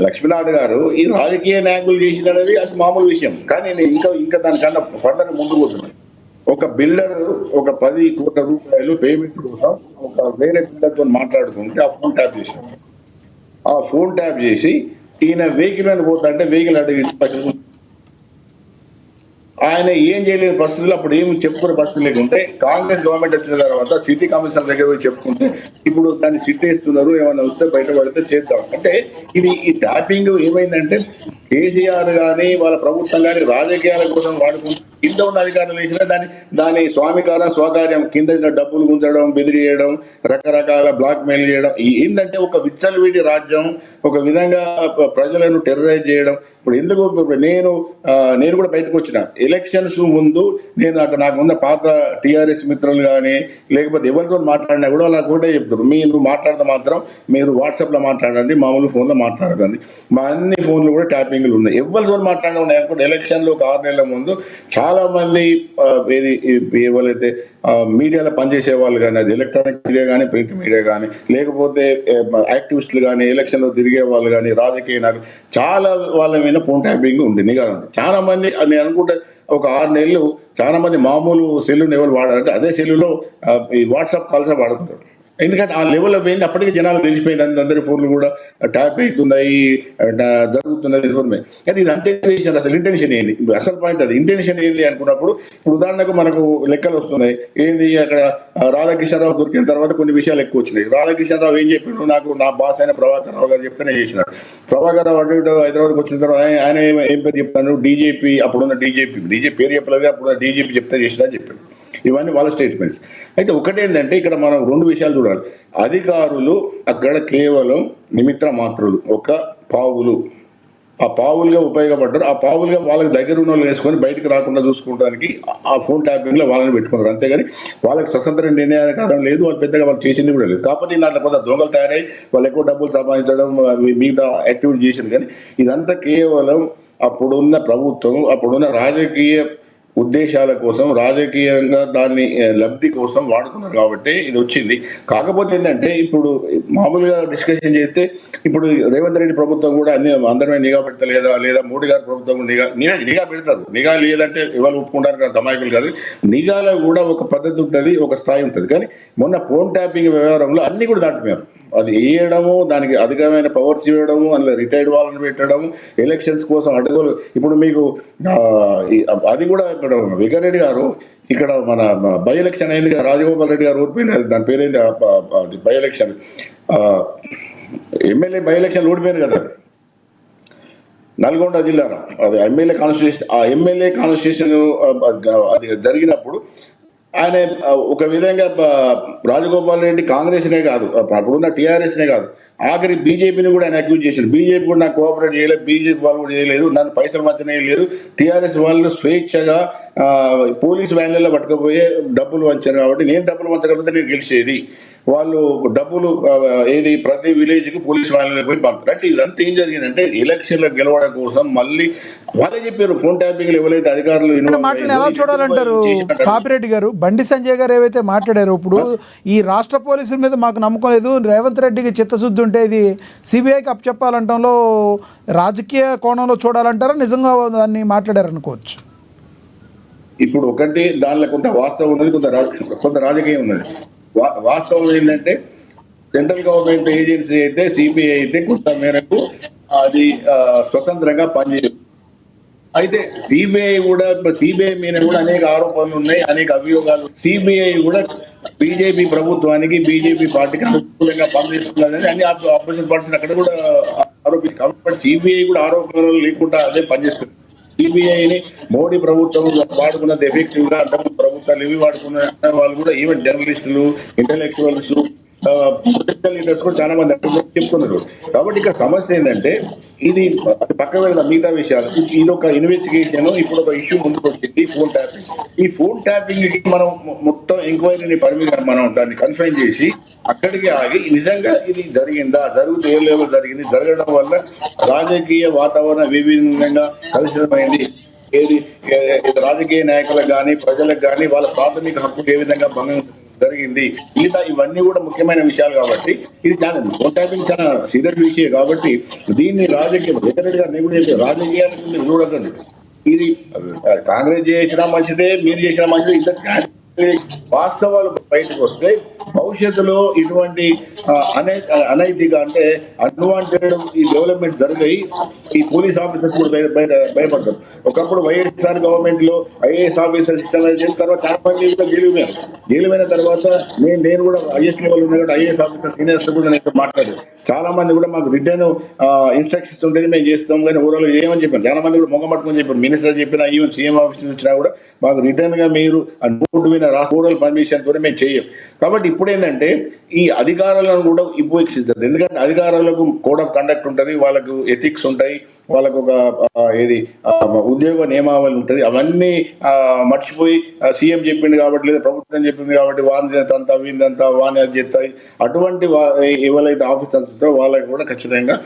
లక్ష్మీనాథ్ గారు ఈ రాజకీయ నాయకులు చేసింది అనేది అది మామూలు విషయం, కానీ నేను ఇంకా దానికన్నా ఫర్దర్ ముందుకు పోతున్నాను. ఒక బిల్డర్ ఒక 10 కోట్ల రూపాయలు పేమెంట్ కోసం ఒక వేరే బిల్డర్తో మాట్లాడుతుంటే ఆ ఫోన్ ట్యాప్ చేసి ఈయన వెహికల్ అని పోతుంటే వెహికల్ అడిగి ఆయన ఏం చేయలేని పరిస్థితుల్లో అప్పుడు ఏం చెప్పుకునే పరిస్థితి లేకుంటే కాంగ్రెస్ గవర్నమెంట్ వచ్చిన తర్వాత సిటీ కమిషనర్ దగ్గర పోయి చెప్పుకుంటే ఇప్పుడు దాన్ని సిట్ వేస్తున్నారు, ఏమైనా వస్తే బయటపడితే చేద్దాం అంటే ఈ ట్యాపింగ్ ఏమైందంటే కేసీఆర్ కానీ వాళ్ళ ప్రభుత్వం కానీ రాజకీయాల కోసం వాడుకుంటూ కింద ఉన్న అధికారులు వేసినా దాని స్వామికారం స్వకార్యం కింద డబ్బులు గుంజడం, బెదిరియడం, రకరకాల బ్లాక్ మెయిల్ చేయడం ఏంటంటే ఒక విచ్చలవిడి రాజ్యం, ఒక విధంగా ప్రజలను టెర్రరైజ్ చేయడం. ఇప్పుడు ఎందుకు నేను కూడా బయటకు వచ్చిన ఎలక్షన్స్ ముందు నేను అక్కడ నాకున్న పాత టీఆర్ఎస్ మిత్రులు కానీ లేకపోతే ఎవరితో మాట్లాడినా కూడా అలా కూడా చెప్తారు, మీరు మాట్లాడితే మాత్రం మీరు వాట్సాప్లో మాట్లాడండి, మామూలు ఫోన్లో మాట్లాడకండి. మా అన్ని ఫోన్లు కూడా ట్యాపింగ్లు ఉన్నాయి. ఎవరితో మాట్లాడినా ఉన్నాయి అనుకుంటే ఎలక్షన్లు ఒక 6 నెలల ముందు చాలా మంది ఎవరైతే మీడియాలో పనిచేసే వాళ్ళు కానీ, అది ఎలక్ట్రానిక్ మీడియా కానీ, ప్రింట్ మీడియా కానీ, లేకపోతే యాక్టివిస్టులు కానీ, ఎలక్షన్లో తిరిగే వాళ్ళు కానీ, రాజకీయ నాయకులు చాలా వాళ్ళ మీద ఫోన్ ట్యాపింగ్ ఉంది, నిఘా ఉంది. చాలా మంది నేను అనుకుంటే ఒక 6 నెలలు చాలా మంది మామూలు సెల్లుని ఎవరు వాడారంటే అదే సెల్లులో ఈ వాట్సాప్ కాల్స్ వాడుతుంటారు. ఎందుకంటే ఆ లెవెల్లో పోయింది. అప్పటికి జనాలు తెలిసిపోయింది, అందరి ఫోన్లు కూడా ట్యాప్ అవుతున్నాయి, జరుగుతున్నది ఇన్ఫర్మేషన్. కానీ ఇది అంతే చేశారు. అసలు ఇంటెన్షన్ ఏంది, అసలు పాయింట్ అది ఇంటెన్షన్ ఏంది అనుకున్నప్పుడు ఇప్పుడు ఉదాహరణకు మనకు లెక్కలు వస్తున్నాయి. ఏంది అక్కడ రాధాకిషన్రావు దొరికిన తర్వాత కొన్ని విషయాలు ఎక్కువ వచ్చినాయి. రాధాకిషన్రావు ఏం చెప్పిండు, నాకు నా బాస్ అయిన ప్రభాకర్ రావు గారు చెప్తేనే చేసినాడు. ప్రభాకర్ రావు అటు హైదరాబాద్కి వచ్చిన తర్వాత ఆయన ఏం పేరు చెప్తాను, డీజీపీ, అప్పుడున్న డీజీపీ పేరు చెప్పలేదు, అప్పుడున్న డీజీపీ చెప్తే చేసినా చెప్పాడు. ఇవన్నీ వాళ్ళ స్టేట్మెంట్స్. అయితే ఒకటేంటంటే ఇక్కడ మనం 2 విషయాలు చూడాలి. అధికారులు అక్కడ కేవలం నిమిత్త మాత్రులు, ఒక పావులు, ఆ పావులుగా ఉపయోగపడ్డారు. ఆ పావులుగా వాళ్ళకి దగ్గర ఉన్న వాళ్ళు వేసుకొని బయటకు రాకుండా చూసుకోవడానికి ఆ ఫోన్ ట్యాపింగ్లో వాళ్ళని పెట్టుకున్నారు. అంతేగాని వాళ్ళకి స్వతంత్ర నిర్ణయాధికారం లేదు, వాళ్ళు పెద్దగా వాళ్ళు చేసింది కూడా లేదు. కాకపోతే దాంట్లో కొంత దొంగలు తయారై వాళ్ళు ఎక్కువ డబ్బులు సంపాదించడం, మిగతా యాక్టివిటీ చేసింది. కానీ ఇదంతా కేవలం అప్పుడున్న ప్రభుత్వం, అప్పుడున్న రాజకీయ ఉద్దేశాల కోసం, రాజకీయంగా దాన్ని లబ్ధి కోసం వాడుకున్నారు కాబట్టి ఇది వచ్చింది. కాకపోతే ఏంటంటే ఇప్పుడు మామూలుగా డిస్కషన్ చేస్తే ఇప్పుడు రేవంత్ రెడ్డి ప్రభుత్వం కూడా అందరినీ నిఘా పెడతలేదా, లేదా మోడీ గారి ప్రభుత్వం నిఘా పెడతారు. నిఘా లేదంటే ఎవరు ఒప్పుకుంటారు కదా, తమాయకులు కాదు. నిఘాలో కూడా ఒక పద్ధతి ఉంటుంది, ఒక స్థాయి ఉంటుంది. కానీ మొన్న ఫోన్ ట్యాపింగ్ వ్యవహారంలో అన్ని కూడా దాటిపోయారు. అది వేయడము, దానికి అధికమైన పవర్స్ ఇవ్వడము, అందులో రిటైర్డ్ వాళ్ళని పెట్టడము, ఎలక్షన్స్ కోసం అడుగులు. ఇప్పుడు మీకు అది కూడా ఇక్కడ వెంకరెడ్డి గారు ఇక్కడ మన బై ఎలక్షన్ అయింది కదా, రాజగోపాల్ రెడ్డి గారు ఓడిపోయినారు. దాని పేరైంది అది by election, MLA by election ఓడిపోయారు కదా నల్గొండ జిల్లాలో. అది ఎమ్మెల్యే కాన్స్టిట్యూషన్, ఆ ఎమ్మెల్యే కాన్స్టిట్యూషన్ అది జరిగినప్పుడు ఆయన ఒక విధంగా రాజగోపాల్ రెడ్డి కాంగ్రెస్నే కాదు, అప్పుడున్న టీఆర్ఎస్నే కాదు, ఆఖరి బీజేపీని కూడా ఆయన అక్యూజ్ చేశారు. బీజేపీ కూడా నాకు కోఆపరేట్ చేయలేదు, బీజేపీ వాళ్ళు కూడా చేయలేదు, నన్ను పైసలు మధ్యనే లేదు, టీఆర్ఎస్ వాళ్ళు స్వేచ్ఛగా పోలీసు వ్యాన్లలో పట్టుకుపోయే డబ్బులు వంచారు కాబట్టి నేను డబ్బులు వంచగలిగితే నేను గెలిచేది. వాళ్ళు డబ్బులు ఏది ప్రతి విలేజ్కి పోలీసు వ్యాన్లలో పోయి పంపారు. అంటే ఇదంతా ఏం జరిగిందంటే ఎలక్షన్లో గెలవడం కోసం మళ్ళీ వాళ్ళే చెప్పారు ఫోన్ ట్యాపింగ్లు ఎవరైతే అధికారులు మాటలు ఎలా చూడాలంటారు పాపిరెడ్డి గారు? బండి సంజయ్ గారు ఏవైతే మాట్లాడారో ఇప్పుడు ఈ రాష్ట్ర పోలీసుల మీద మాకు నమ్మకం లేదు, రేవంత్ రెడ్డికి చిత్తశుద్ధి ఉంటే ఇది సిబిఐకి అప్పచెప్పాలంటంలో రాజకీయ కోణంలో చూడాలంటారా, నిజంగా దాన్ని మాట్లాడారనుకోవచ్చు? ఇప్పుడు ఒకటి దానిలో కొంత వాస్తవం ఉన్నది, కొంత రాజకీయం ఉన్నది. వాస్తవం ఏంటంటే సెంట్రల్ గవర్నమెంట్ ఏజెన్సీ అయితే సిబిఐ అయితే కొంత మేరకు అది స్వతంత్రంగా పనిచేయదు. అయితే సిబిఐ మీద కూడా అనేక ఆరోపణలు ఉన్నాయి, అనేక అభియోగాలు. సిబిఐ కూడా బీజేపీ ప్రభుత్వానికి, బీజేపీ పార్టీకి అనుకూలంగా పనిచేస్తున్నదని అన్ని ఆపరేషన్ పార్టీస్ అక్కడ కూడా ఆరోపించారు. కాబట్టి సిబిఐ కూడా ఆరోపణలు లేకుండా అదే పనిచేస్తుంది. సిబిఐని మోడీ ప్రభుత్వం వాడుకున్నది ఎఫెక్టివ్ గా, అంతకుముందు ప్రభుత్వాలు ఇవి వాడుకున్న వాళ్ళు కూడా, ఈవెన్ జర్నలిస్టులు, ఇంటలెక్చువల్స్, పొలిటికల్ లీడర్స్ కూడా చాలా మంది చెప్తున్నారు. కాబట్టి ఇక్కడ సమస్య ఏంటంటే ఇది పక్క వెళ్ళిన మిగతా విషయాలు, ఇది ఒక ఇన్వెస్టిగేషన్. ఇప్పుడు ఒక ఇష్యూ ముందుకు వచ్చింది, ఫోన్ ట్యాపింగ్. ఈ ఫోన్ ట్యాపింగ్ మనం మొత్తం ఎంక్వైరీని మనం దాన్ని కన్ఫైన్ చేసి అక్కడికి ఆగి నిజంగా ఇది జరిగిందా, జరుగుతూ ఏ లెవెల్ జరిగింది, జరగడం వల్ల రాజకీయ వాతావరణం విభిన్నంగా కలుషితమైంది, ఏది రాజకీయ నాయకులకు కానీ ప్రజలకు కానీ వాళ్ళ ప్రాథమిక హక్కు ఏ విధంగా భంగం జరిగింది, మిగతా ఇవన్నీ కూడా ముఖ్యమైన విషయాలు. కాబట్టి ఇది చాలా ఫోన్ ట్యాపింగ్ చాలా సీరియస్ విషయం. కాబట్టి దీన్ని రాజకీయ వెంకరెడ్డి గారు నేను కూడా రాజకీయానికి చూడకండి. ఇది కాంగ్రెస్ చేసినా మంచిదే, మీరు చేసినా మంచిదే. ఇద్దరు వాస్తవాలు బయటకు వస్తే భవిష్యత్తులో ఇటువంటి అనైతిక అంటే అన్వాంటెడ్ ఈ డెవలప్మెంట్ జరిగాయి ఈ పోలీస్ ఆఫీసర్స్ కూడా భయపడతారు. ఒకప్పుడు వైఎస్ఆర్ గవర్నమెంట్ లో ఐఏఎస్ ఆఫీసర్ సిస్టమ్ చేసిన తర్వాత చాలా మంది కూడా జైలుమైన తర్వాత నేను కూడా ఐఎస్ లెవెల్ ఉన్న కూడా ఐఏఎస్ ఆఫీసర్ సీనియర్స్ కూడా నేను మాట్లాడాను. చాలా మంది కూడా మాకు రిటర్న్ ఇన్స్ట్రక్షన్స్ ఉంటే మేము చేస్తాం కానీ ఊరలో ఏమని చెప్పారు. చాలా మంది కూడా మొగ పట్టుకొని చెప్పారు. మినిస్టర్ చెప్పినా ఈవెన్ సీఎం ఆఫీస్ వచ్చినా కూడా మాకు రిటర్న్ గా మీరు నోటు మీద రూరల్ పర్మిషన్ తోనే మేము చెయ్యం. కాబట్టి ఇప్పుడు ఏంటంటే ఈ అధికారులను కూడా ఉపయోగిస్తారు. ఎందుకంటే అధికారులకు కోడ్ ఆఫ్ కండక్ట్ ఉంటుంది, వాళ్ళకు ఎథిక్స్ ఉంటాయి, వాళ్ళకు ఒక ఉద్యోగ నియమావళి ఉంటుంది. అవన్నీ మర్చిపోయి సీఎం చెప్పింది కాబట్టి లేదా ప్రభుత్వం చెప్పింది కాబట్టి వాంతంతా వీందంతా వాని అది చేస్తాయి. అటువంటి ఎవరైతే ఆఫీసర్స్ ఉంటారో వాళ్ళకి కూడా ఖచ్చితంగా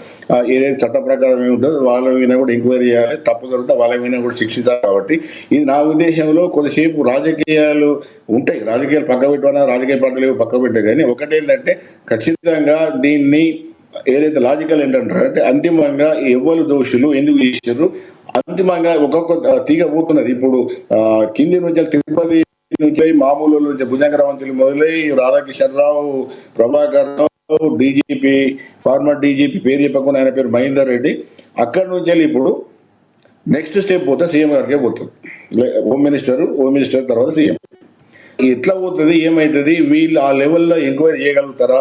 ఏదైతే చట్ట ప్రకారం ఏముంటుందో వాళ్ళ మీద కూడా ఎంక్వైరీ చేయాలి. తప్పు జరిగితే వాళ్ళ మీద కూడా శిక్షించాలి. కాబట్టి ఇది నా ఉద్దేశంలో కొద్దిసేపు రాజకీయాలు ఉంటాయి, రాజకీయాలు పక్క పెట్టినా రాజకీయ పార్టీలు పక్క పెట్టే, కానీ ఒకటేంటంటే ఖచ్చితంగా దీన్ని ఏదైతే లాజికల్ ఏంటంటారు అంటే అంతిమంగా ఎవరు దోషులు ఎందుకు చేశారు అంతిమంగా ఒక్కొక్క తీగ పోతున్నది. ఇప్పుడు కింది నుంచి తిరుపతి నుంచి మామూలు నుంచి భుజంగరావంతులు మొదలై రాధాకిషన్ రావు, Prabhakar Rao, DGP farmer DGP పేరు చెప్పకుండా ఆయన పేరు మహేందర్ రెడ్డి, అక్కడి నుంచి వెళ్ళి ఇప్పుడు నెక్స్ట్ స్టెప్ పోతే సీఎం గారికే పోతుంది. హోమ్ మినిస్టర్ తర్వాత సీఎం. ఎట్లా పోతుంది, ఏమవుతుంది, వీళ్ళు ఆ లెవెల్లో ఎంక్వైరీ చేయగలుగుతారా,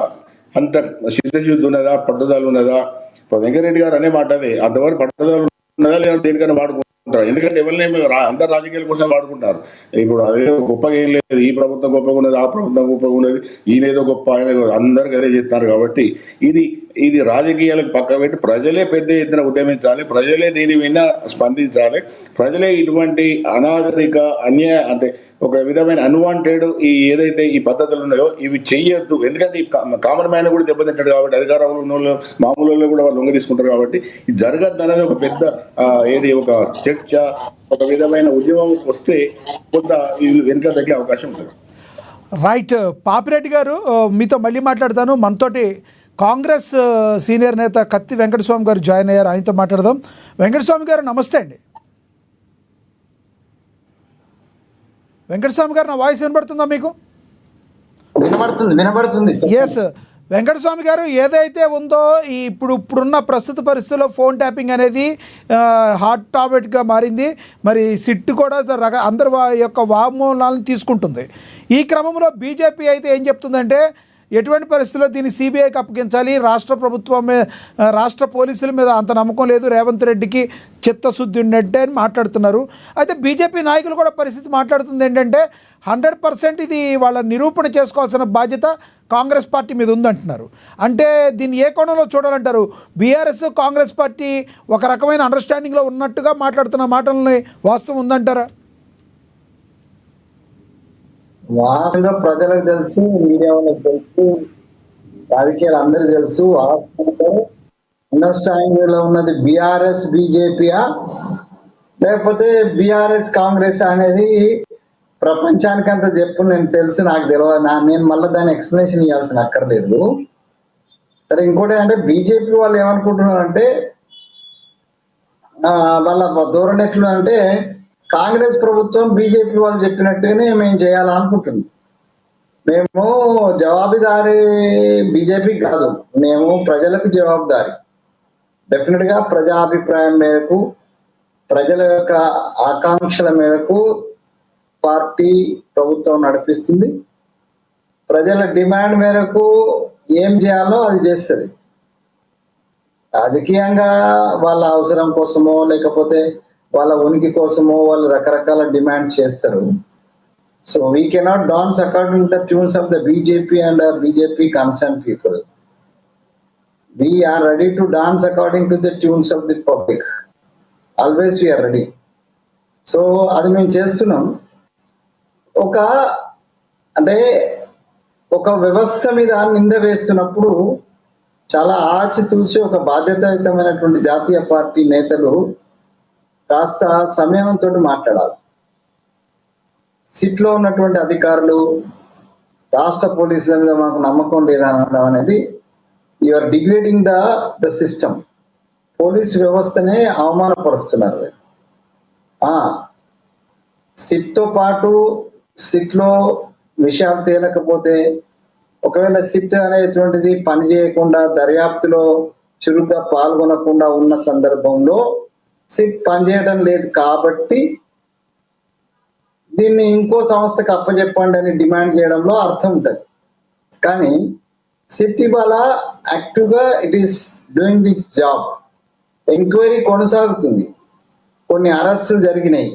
అంత సిద్ధశుద్ధి ఉన్నదా, పట్టుదల ఉన్నదా? ఇప్పుడు వెంకరెడ్డి గారు అనే మాట అదే, అంతవరకు పట్టుదల ఉన్నదా లేదా దేనికైనా వాడుకుంటారు. ఎందుకంటే ఎవరిని అందరు రాజకీయాల కోసం వాడుకుంటారు. ఇప్పుడు అదేదో గొప్పగా ఏం లేదు, ఈ ప్రభుత్వం గొప్పగా ఉన్నది, ఆ ప్రభుత్వం గొప్పగా ఉన్నది, ఈయనేదో గొప్ప ఆయన అందరికి అదే చేస్తారు. కాబట్టి ఇది రాజకీయాలకు పక్క పెట్టి ప్రజలే పెద్ద ఎత్తున ఉద్యమించాలి, ప్రజలే దీని మీద స్పందించాలి, ప్రజలే ఇటువంటి అనాగరిక అన్యాయ అంటే ఒక విధమైన అన్వాంటెడ్ ఈ ఏదైతే ఈ పద్ధతులు ఉన్నాయో ఇవి చెయ్యొద్దు. ఎందుకంటే ఈ కామన్ మ్యాన్ కూడా దెబ్బతింటాడు కాబట్టి, అధికారంలో ఉన్న వాళ్ళు మామూలు వాళ్ళు కూడా వాళ్ళు లొంగ తీసుకుంటారు. కాబట్టి ఇది జరగద్దు అనేది ఒక పెద్ద ఏది ఒక చర్చ, ఒక విధమైన ఉద్యమం వస్తే కొంత వెనుక తగ్గే అవకాశం ఉంటుంది. రైట్. పాపిరెడ్డి గారు, మీతో మళ్ళీ మాట్లాడతాను. మనతోటి కాంగ్రెస్ సీనియర్ నేత కత్తి వెంకటస్వామి గారు జాయిన్ అయ్యారు, ఆయనతో మాట్లాడదాం. వెంకటస్వామి గారు నమస్తే అండి. వెంకటస్వామి గారు, నా వాయిస్ వినబడుతుందా మీకు? వినబడుతుంది. ఎస్ వెంకటస్వామి గారు, ఏదైతే ఉందో ఇప్పుడున్న ప్రస్తుత పరిస్థితుల్లో ఫోన్ ట్యాపింగ్ అనేది హాట్ టాపిక్గా మారింది. మరి సిట్ కూడా అందరి యొక్క వామూలాలను తీసుకుంటుంది. ఈ క్రమంలో బీజేపీ అయితే ఏం చెప్తుందంటే ఎటువంటి పరిస్థితుల్లో దీన్ని సిబిఐకి అప్పగించాలి, రాష్ట్ర పోలీసుల మీద అంత నమ్మకం లేదు, రేవంత్ రెడ్డికి చిత్తశుద్ధి ఉందంటే అని మాట్లాడుతున్నారు. అయితే బీజేపీ నాయకులు కూడా పరిస్థితి మాట్లాడుతుంది ఏంటంటే 100% ఇది వాళ్ళ నిరూపణ చేసుకోవాల్సిన బాధ్యత కాంగ్రెస్ పార్టీ మీద ఉందంటున్నారు. అంటే దీన్ని ఏ కోణంలో చూడాలంటారు? బీఆర్ఎస్ కాంగ్రెస్ పార్టీ ఒక రకమైన అండర్స్టాండింగ్లో ఉన్నట్టుగా మాట్లాడుతున్న మాటలని వాస్తవం ఉందంటారా? వాస్తవంగా ప్రజలకు తెలుసు, మీడియా వాళ్ళకి తెలుసు, రాజకీయాలు అందరికి తెలుసు. వాస్తవంగా అండర్స్టాండింగ్ లో ఉన్నది బీఆర్ఎస్ బీజేపీయా లేకపోతే బీఆర్ఎస్ కాంగ్రెస్ అనేది ప్రపంచానికంతా చెప్పు నేను తెలుసు, నాకు తెలియదు, నేను మళ్ళీ దాని ఎక్స్ప్లెనేషన్ ఇవ్వాల్సిన అక్కర్లేదు. సరే, ఇంకోటి అంటే బీజేపీ వాళ్ళు ఏమనుకుంటున్నారు అంటే వాళ్ళ ధోరణి ఎట్లు అంటే కాంగ్రెస్ ప్రభుత్వం బీజేపీ వాళ్ళు చెప్పినట్టుగానే మేము చేయాలనుకుంటుంది. మేము జవాబుదారీ బీజేపీ కాదు, మేము ప్రజలకు జవాబుదారీ. డెఫినెట్ గా ప్రజాభిప్రాయం మేరకు, ప్రజల యొక్క ఆకాంక్షల మేరకు పార్టీ ప్రభుత్వం నడిపిస్తుంది. ప్రజల డిమాండ్ మేరకు ఏం చేయాలో అది చేస్తుంది. రాజకీయంగా వాళ్ళ అవసరం కోసమో లేకపోతే వాళ్ళ ఉనికి కోసమో వాళ్ళు రకరకాల డిమాండ్ చేస్తారు. So we cannot dance according the tunes of the BJP and BJP concern people. We are ready to dance according to the tunes of the public. Always we are ready. So అది మేము చేస్తున్నాం. ఒక వ్యవస్థ మీద నింద వేస్తున్నప్పుడు చాలా ఆచితూచి ఒక బాధ్యతాయుతమైనటువంటి జాతీయ పార్టీ నేతలు కాస్త సంయమనంతో మాట్లాడాలి. సిట్లో ఉన్నటువంటి అధికారులు రాష్ట్ర పోలీసుల మీద మాకు నమ్మకం లేదనడం అనేది you are degrading the system. Police వ్యవస్థనే అవమానపరుస్తున్నారు. సిట్తో పాటు సిట్లో విషయాలు తేలకపోతే ఒకవేళ సిట్ అనేటువంటిది పని చేయకుండా దర్యాప్తులో చురుగ్గా పాల్గొనకుండా ఉన్న సందర్భంలో సిట్ పనిచేయడం లేదు కాబట్టి దీన్ని ఇంకో సంస్థకు అప్పచెప్పండి అని డిమాండ్ చేయడంలో అర్థం ఉంటుంది. కానీ సిట్ ఇవాళ యాక్టివ్గా it is doing the job. Enquiry కొనసాగుతుంది. కొన్ని అరెస్టులు జరిగినాయి,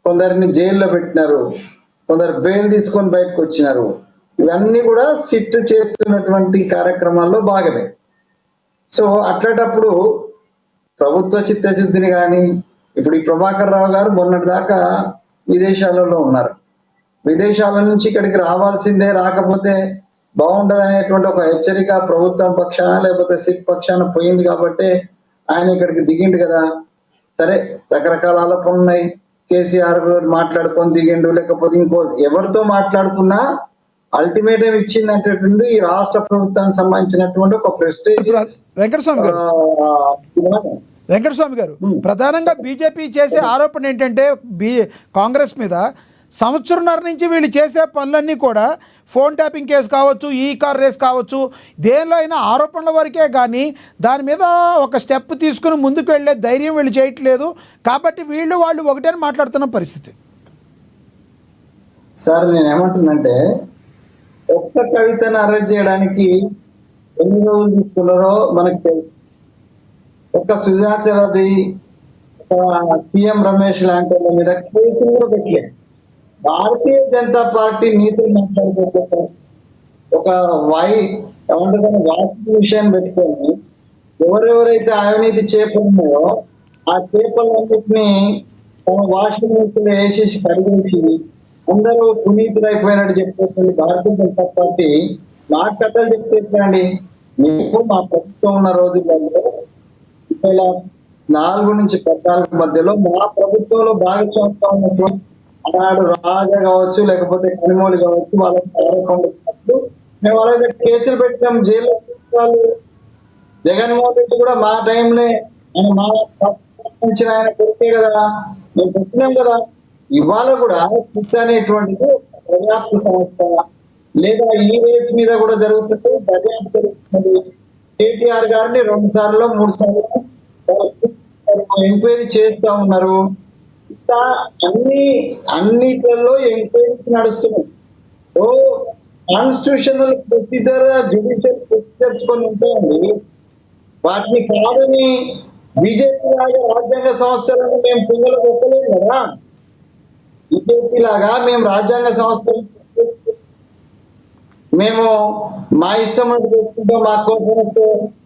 కొందరిని జైల్లో పెట్టినారు, కొందరు బెయిల్ తీసుకొని బయటకు వచ్చినారు. ఇవన్నీ కూడా సిట్ చేస్తున్నటువంటి కార్యక్రమాల్లో భాగమే. సో అట్లాంటప్పుడు ప్రభుత్వ చిత్తశుద్ధిని కానీ, ఇప్పుడు ఈ ప్రభాకర్ రావు గారు మొన్నటి దాకా విదేశాలలో ఉన్నారు. విదేశాల నుంచి ఇక్కడికి రావాల్సిందే, రాకపోతే బాగుండదు అనేటువంటి ఒక హెచ్చరిక ప్రభుత్వం పక్షాన లేకపోతే సిట్ పక్షాన పోయింది కాబట్టి ఆయన ఇక్కడికి దిగిండు కదా. సరే, రకరకాల ఆలోచనలు ఉన్నాయి. కేసీఆర్ మాట్లాడుకొని దిగిండు, లేకపోతే ఇంకో ఎవరితో మాట్లాడుకున్నా అల్టిమేటం ఇచ్చిందంటే ఈ రాష్ట్ర ప్రభుత్వానికి సంబంధించినటువంటి ఒక ప్రెస్టేజ్. వెంకటస్వామి గారు, ప్రధానంగా బీజేపీ చేసే ఆరోపణ ఏంటంటే కాంగ్రెస్ మీద సంవత్సరంన్నర నుంచి వీళ్ళు చేసే పనులన్నీ కూడా ఫోన్ ట్యాపింగ్ కేసు కావచ్చు, ఈ కార్ రేస్ కావచ్చు, దేనిలో అయినా ఆరోపణల వరకే కానీ దాని మీద ఒక స్టెప్ తీసుకుని ముందుకు వెళ్ళే ధైర్యం వీళ్ళు చేయట్లేదు. కాబట్టి వాళ్ళు ఒకటేని మాట్లాడుతున్న పరిస్థితి. సార్ నేనేమంటున్నంటే, ఒక్క కవితను అరెస్ట్ చేయడానికి ఎన్ని రోజులు తీసుకున్నారో మనకు తెలుసు. ఒక్క సుజాతది, సీఎం రమేష్ లాంటి వాళ్ళ మీద కేసులు కూడా పెట్టలేదు. భారతీయ జనతా పార్టీ నీతులు మాట్లాడుకోవచ్చు. ఒక ఏమంటారు వాషింగ్ మిషన్ పెట్టుకొని ఎవరెవరైతే అవినీతి చేపలు ఉన్నాయో ఆ చేపలన్నింటినీ తమ వాషింగ్ మిషన్ వేసేసి కడిగేసి అందరూ పునీతులైపోయినట్టు చెప్పుకోండి. భారతీయ జనతా పార్టీ నాకు కథలు చెప్తేండి. మీకు మా ప్రభుత్వం ఉన్న రోజులలో 2004 నుంచి 2014 మధ్యలో మా ప్రభుత్వంలో భాగస్వామ్యం ఉన్నటువంటి ఆనాడు రాజా కావచ్చు, లేకపోతే కనిమూలి కావచ్చు, వాళ్ళకి ఆరోపణలు మేము వాళ్ళ దగ్గర కేసులు పెట్టినాం, జైల్లో వాళ్ళు. జగన్మోహన్ రెడ్డి కూడా మా టైంలో ఆయన మా ఆయన కొరికే కదా మేము పెట్టినాం కదా. ఇవాళ కూడా సిట్ అనేటువంటిది దర్యాప్తు సంస్థ, లేదా ఈ రేస్ మీద కూడా జరుగుతుంది, దర్యాప్తు జరుగుతున్నది. కేటీఆర్ గారిని 2 సార్లు 3 సార్లు ఎంక్వైరీ చేస్తా ఉన్నారు. ఇట్లా అన్నిట్లలో ఎంక్వైరీస్ నడుస్తున్నాయి. ఓ కాన్స్టిట్యూషనల్ ప్రొసీజర్, జ్యుడిషియల్ ప్రొసీజర్స్ కొన్ని ఉంటాయండి. వాటిని కాదని బీజేపీ లాగా రాజ్యాంగ సంస్థలను మేము పిల్లలు ఒక్కలేము కదా. బీజేపీ లాగా మేము రాజ్యాంగ సంస్థలు మేము మా ఇష్టం చేసుకుంటాం, మా కోపం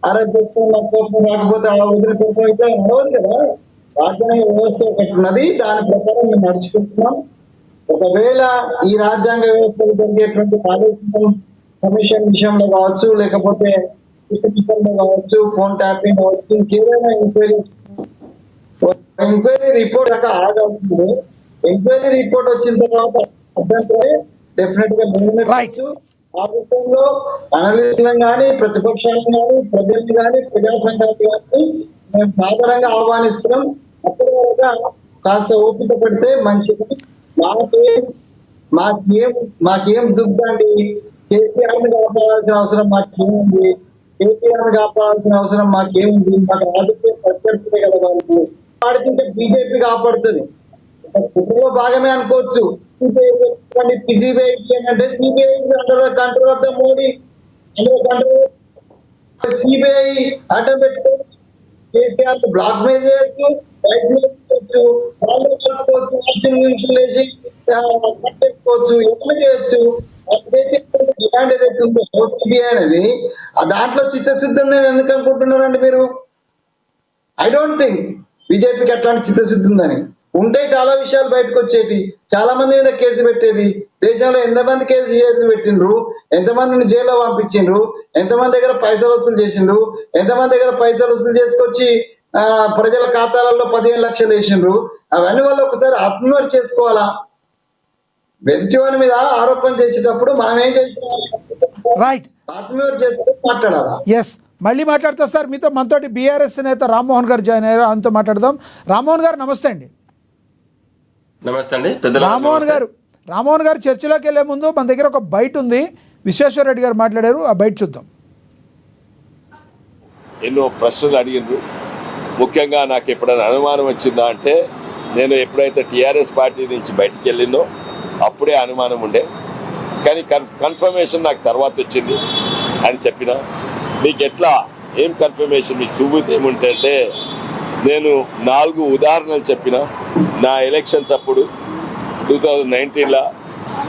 అరెస్ట్ చేస్తాం, మా కోపం రాకపోతే అలా వదిలిపెడతాం, అయితే నడవదు కదా. రాజ్యాంగ వ్యవస్థ ఒకటి ఉన్నది, దాని ప్రకారం మేము నడుచుకుంటున్నాం. ఒకవేళ ఈ రాజ్యాంగ వ్యవస్థలో జరిగేటువంటి కమిషన్ విషయంలో కావచ్చు, లేకపోతే విషయంలో కావచ్చు, ఫోన్ ట్యాపింగ్ కావచ్చు, ఇంకేదైనా ఎంక్వైరీ రిపోర్ట్ అక్కడ ఆగవుతుంది. ఎంక్వైరీ రిపోర్ట్ వచ్చిన తర్వాత అభ్యంతరం డెఫినెట్ గా నిర్ణయించవచ్చు. ఆ విషయంలో అనలిస్టులను కానీ, ప్రతిపక్షాలను కానీ, ప్రజల్ని కానీ, ప్రజా సంఘాలు కానీ మేము సాధారణంగా ఆహ్వానిస్తున్నాం. అప్పటి వరకు కాస్త ఓపిక పడితే మంచిది. మాకేం దుగ్ధండి. కేసీఆర్ ని కాపాడాల్సిన అవసరం మాకేముంది, కేసీఆర్ ని కాపాడాల్సిన అవసరం మాకేముంది. మాకు రాజకీయ ప్రత్యర్థులే కదా వాళ్ళు. వాడికింటే బీజేపీ కాపాడుతుంది. కుటుంబ భాగమే అనుకోవచ్చు. సిబిఐ అంటే CBI control of the Modi, CBI అడ్డం పెట్టుకోవచ్చు, కేసీఆర్ బ్లాక్ మెయిల్ చేయొచ్చు, బయట చేయొచ్చు, వాళ్ళు కలుపుకోవచ్చు, వేసి పెట్టుకోవచ్చు, ఏమైనా చేయొచ్చు. డిమాండ్ ఏదైతే ఉందో సిబిఐ అనేది దాంట్లో చిత్తశుద్ధి ఉందని ఎందుకు అనుకుంటున్నారండి మీరు? ఐ డోంట్ థింక్ బీజేపీకి అట్లాంటి చిత్తశుద్ధి ఉందని. ఉంటే చాలా విషయాలు బయటకు వచ్చేటి, చాలా మంది మీద కేసు పెట్టేది. దేశంలో ఎంతమంది కేసు పెట్టిండ్రు, ఎంతమందిని జైల్లో పంపించిండ్రు, ఎంతమంది దగ్గర పైసలు వసూలు చేసిండ్రు, ఎంతమంది దగ్గర పైసలు వసూలు చేసుకొచ్చి ప్రజల ఖాతాలలో 15 లక్షలు వేసిండ్రు. అవన్నీ వాళ్ళు ఒకసారి ఆత్మవిమర్శ చేసుకోవాలా. వెజిటివన్ మీద ఆరోపణ చేసేటప్పుడు మనం ఏం చేసుకోవాలి? రైట్, ఆత్మవిమర్శ చేసుకొని మాట్లాడాలా. ఎస్, మళ్ళీ మాట్లాడతా సార్. మనతోటి బీఆర్ఎస్ నేత రామ్మోహన్ గారు జాయిన్ అయ్యారు, ఆయనతో మాట్లాడదాం. రామ్మోహన్ గారు నమస్తే అండి. నమస్తే అండి. రామ్మోహన్ గారు చర్చలోకి వెళ్ళే ముందు మన దగ్గర ఒక బయట ఉంది, విశ్వేశ్వర రెడ్డి గారు మాట్లాడారు. ఆ బయట చూద్దాం. ఎన్నో ప్రశ్నలు అడిగిండ్రు. ముఖ్యంగా నాకు ఎప్పుడైనా అనుమానం వచ్చిందా అంటే, నేను ఎప్పుడైతే టీఆర్ఎస్ పార్టీ నుంచి బయటికి వెళ్ళిందో అప్పుడే అనుమానం ఉండే, కానీ కన్ఫర్మేషన్ నాకు తర్వాత వచ్చింది అని చెప్పిన. మీకు ఎట్లా ఏం కన్ఫర్మేషన్ మీకు చూపుతే ఏముంటే అంటే, నేను 4 ఉదాహరణలు చెప్పిన. నా ఎలక్షన్స్ అప్పుడు 2019లో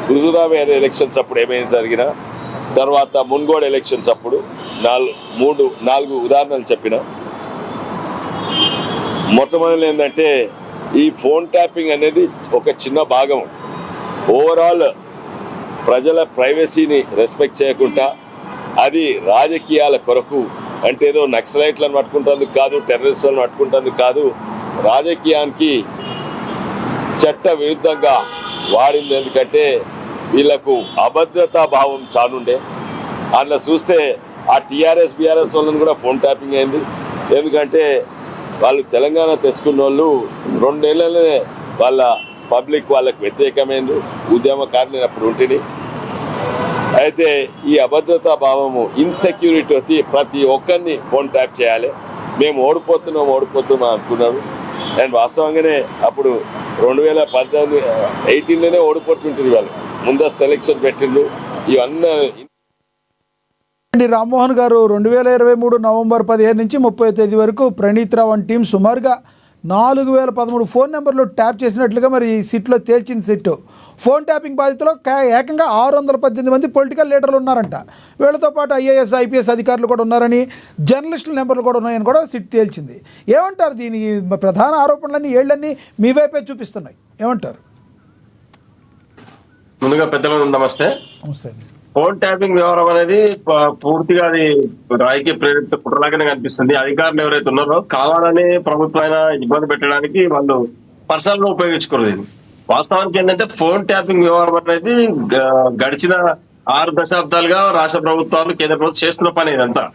హుజూరాబాద్ ఎలక్షన్స్ అప్పుడు ఏమైనా జరిగిన, తర్వాత మున్గోడు ఎలక్షన్స్ అప్పుడు 4 ఉదాహరణలు చెప్పిన. మొట్టమొదటి ఏంటంటే, ఈ ఫోన్ ట్యాపింగ్ అనేది ఒక చిన్న భాగం. ఓవరాల్ ప్రజల ప్రైవసీని రెస్పెక్ట్ చేయకుండా, అది రాజకీయాల కొరకు, అంటే ఏదో నక్సలైట్లను పట్టుకుంటేందుకు కాదు, టెర్రరిస్టులను పట్టుకుంటేందుకు కాదు, రాజకీయానికి చట్ట విరుద్ధంగా వాడింది. ఎందుకంటే వీళ్ళకు అభద్రతా భావం చాలుండే. అట్లా చూస్తే ఆ టీఆర్ఎస్ బీఆర్ఎస్ వాళ్ళని కూడా ఫోన్ ట్యాపింగ్ అయింది. ఎందుకంటే వాళ్ళు తెలంగాణ తెచ్చుకున్న వాళ్ళు 2 నెలలనే వాళ్ళ పబ్లిక్ వాళ్ళకు వ్యతిరేకమైంది. ఉద్యమకారులు నేను అప్పుడు ఉంటిని. అయితే ఈ అభద్రతా భావము, ఇన్సెక్యూరిటీ వచ్చి ప్రతి ఒక్కరిని ఫోన్ ట్యాప్ చేయాలి. మేము ఓడిపోతున్నాం అనుకున్నాడు. అండ్ వాస్తవంగానే అప్పుడు 2018లోనే ఓడిపోతుంటుంది. వాళ్ళు ముందస్తు ఎలక్షన్ పెట్టిండ్రు. ఇవన్నీ రామ్మోహన్ గారు 2023 నవంబర్ 15 నుంచి 30 తేదీ వరకు ప్రణీత్ రావు అని టీం సుమారుగా 4013 ఫోన్ నెంబర్లు ట్యాప్ చేసినట్లుగా మరి ఈ సిట్లో తేల్చింది సిట్టు. ఫోన్ ట్యాపింగ్ బాధితులో ఏకంగా 618 మంది పొలిటికల్ లీడర్లు ఉన్నారంట. వీళ్ళతో పాటు IAS IPS అధికారులు కూడా ఉన్నారని, జర్నలిస్టుల నెంబర్లు కూడా ఉన్నాయని కూడా సిట్ తేల్చింది. ఏమంటారు? దీని ప్రధాన ఆరోపణలన్నీ ఏళ్ళన్నీ మీ వైపే చూపిస్తున్నాయి. ఏమంటారు? ముందుగా పెద్దలకు నమస్తే. నమస్తే. ఫోన్ ట్యాపింగ్ వ్యవహారం అనేది పూర్తిగా అది రాజకీయ ప్రేరిత కుట్రలాగానే కనిపిస్తుంది. అధికారులు ఎవరైతే ఉన్నారో కావాలని ప్రభుత్వం ఇబ్బంది పెట్టడానికి వాళ్ళు పర్సనల్ గా ఉపయోగించుకోరు. వాస్తవానికి ఏంటంటే ఫోన్ ట్యాపింగ్ వ్యవహారం అనేది గడిచిన 6 దశాబ్దాలుగా రాష్ట్ర ప్రభుత్వాలు, కేంద్ర ప్రభుత్వం చేస్తున్న పని ఇదంతా.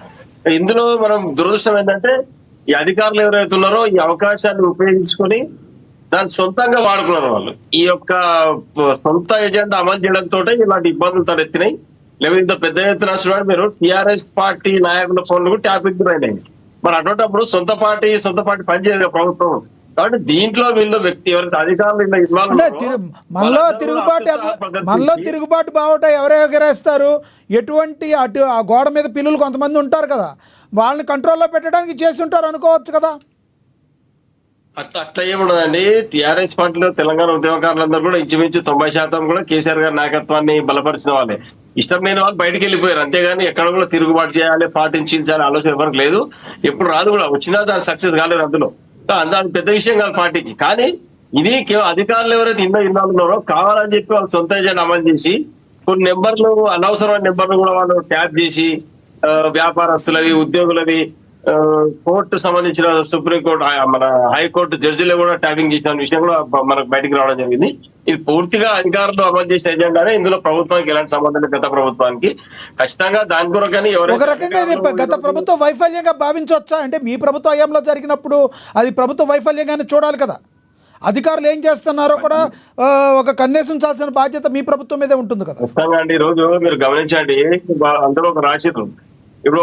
ఇందులో మనం దురదృష్టం ఏంటంటే, ఈ అధికారులు ఎవరైతే ఉన్నారో ఈ అవకాశాన్ని ఉపయోగించుకొని దాన్ని సొంతంగా వాడుకున్నారు. వాళ్ళు ఈ యొక్క సొంత ఎజెండా అమలు చేయడంతో ఇలాంటి ఇబ్బందులు తలెత్తినాయి. లేకపోతే ఇంత పెద్ద ఎత్తున చూడండి, మీరు టీఆర్ఎస్ పార్టీ నాయకుల ఫోన్లు కూడా ట్యాపింగ్ అయినాయి. మరి అటువంటిప్పుడు సొంత పార్టీ పనిచేయదు ప్రభుత్వం. కాబట్టి దీంట్లో వీళ్ళు వ్యక్తి ఎవరైతే అధికారులు మనలో తిరుగుబాటు బావట ఎవరే ఎగరేస్తారు? ఎటువంటి అటు ఆ గోడ మీద పిల్లలు కొంతమంది ఉంటారు కదా, వాళ్ళని కంట్రోల్లో పెట్టడానికి చేసి ఉంటారు అనుకోవచ్చు కదా. అట్లా ఏముండదండి. టీఆర్ఎస్ పార్టీలో తెలంగాణ ఉద్యమకారులందరూ కూడా ఇంచుమించు 90% కూడా కేసీఆర్ గారి నాయకత్వాన్ని బలపరిచిన వాళ్ళే. ఇష్టం లేని వాళ్ళు బయటకు వెళ్ళిపోయారు. అంతేగాని ఎక్కడ కూడా తిరుగుబాటు చేయాలి, పాటించాలి ఆలోచన ఎవరికి లేదు. ఎప్పుడు రాదు కూడా. వచ్చినా దాని సక్సెస్ కాలేదు అందులో. దాని పెద్ద విషయం కాదు పార్టీకి. కానీ ఇది అధికారులు ఎవరైతే ఇన్నాళ్ళు ఉన్నారో కావాలని చెప్పి వాళ్ళు సొంత ఏజెండా అమలు చేసి కొన్ని నెంబర్లు, అనవసరమైన నెంబర్లు కూడా వాళ్ళు ట్యాప్ చేసి వ్యాపారస్తులవి, ఉద్యోగులవి, కోర్టు సంబంధించిన సుప్రీంకోర్టు, మన హైకోర్టు జడ్జిలు కూడా ట్యాపింగ్ చేసిన విషయం కూడా మనకు బయటకు రావడం జరిగింది. ఇది పూర్తిగా అధికారులు అమలు చేసిన ఎజెండానే. ఇందులో ప్రభుత్వానికి ఎలాంటి సంబంధం లేదు. గత ప్రభుత్వానికి ఖచ్చితంగా దాని కొరకని ఒక రకంగా ఇది గత ప్రభుత్వ వైఫల్యంగా భావించవచ్చా? అంటే మీ ప్రభుత్వ హయాంలో జరిగినప్పుడు అది ప్రభుత్వ వైఫల్యంగానే చూడాలి కదా. అధికారులు ఏం చేస్తున్నారో కూడా ఒక కన్నేసి ఉంచాల్సిన బాధ్యత మీ ప్రభుత్వం మీదే ఉంటుంది కదా. ఖచ్చితంగా అండి. ఈ రోజు మీరు గమనించండి, అందులో ఒక రాసిరు. ఇప్పుడు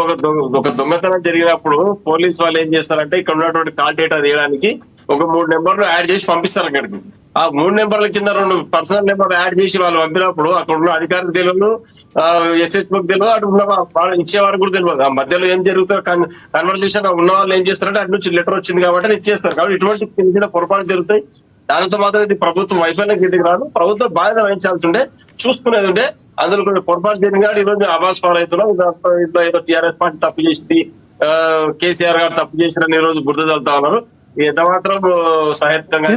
ఒక దొంగతనం జరిగినప్పుడు పోలీస్ వాళ్ళు ఏం చేస్తారంటే, ఇక్కడ ఉన్నటువంటి కాల్ డేటా తీయడానికి ఒక 3 నెంబర్లు యాడ్ చేసి పంపిస్తారు అక్కడికి. ఆ 3 నెంబర్ల కింద 2 పర్సనల్ నెంబర్లు యాడ్ చేసి వాళ్ళు పంపినప్పుడు అక్కడ ఉన్న అధికారులకు తెలియదు, SHBకి తెలియదు, అటు ఉన్న వాళ్ళు ఇచ్చేవారు కూడా తెలియదు. ఆ మధ్యలో ఏం జరుగుతుందో కన్వర్సేషన్ ఉన్న వాళ్ళు ఏం చేస్తారంటే, అటు నుంచి లెటర్ వచ్చింది కాబట్టి ఇచ్చేస్తారు. కాబట్టి ఇటువంటి చిన్న పొరపాటు జరుగుతాయి. దానితో మాత్రం ఇది ప్రభుత్వం వైఫల్యం కిందికి రాదు. ప్రభుత్వం బాధ్యత వహించాల్సి ఉండే, చూసుకునేది ఉండే. అందులో కొంచెం పొరపాటు జరిగింది కాబట్టి ఈరోజు అబాస్ పాలు అవుతున్నాం. ఇంట్లో ఏదో టీఆర్ఎస్ పార్టీ తప్పు చేసి, కేసీఆర్ గారు తప్పు చేసిన ఈ రోజు బుద్ధ చల్లుతా ఉన్నారు. ఎంత మాత్రం సాహిత్యంగా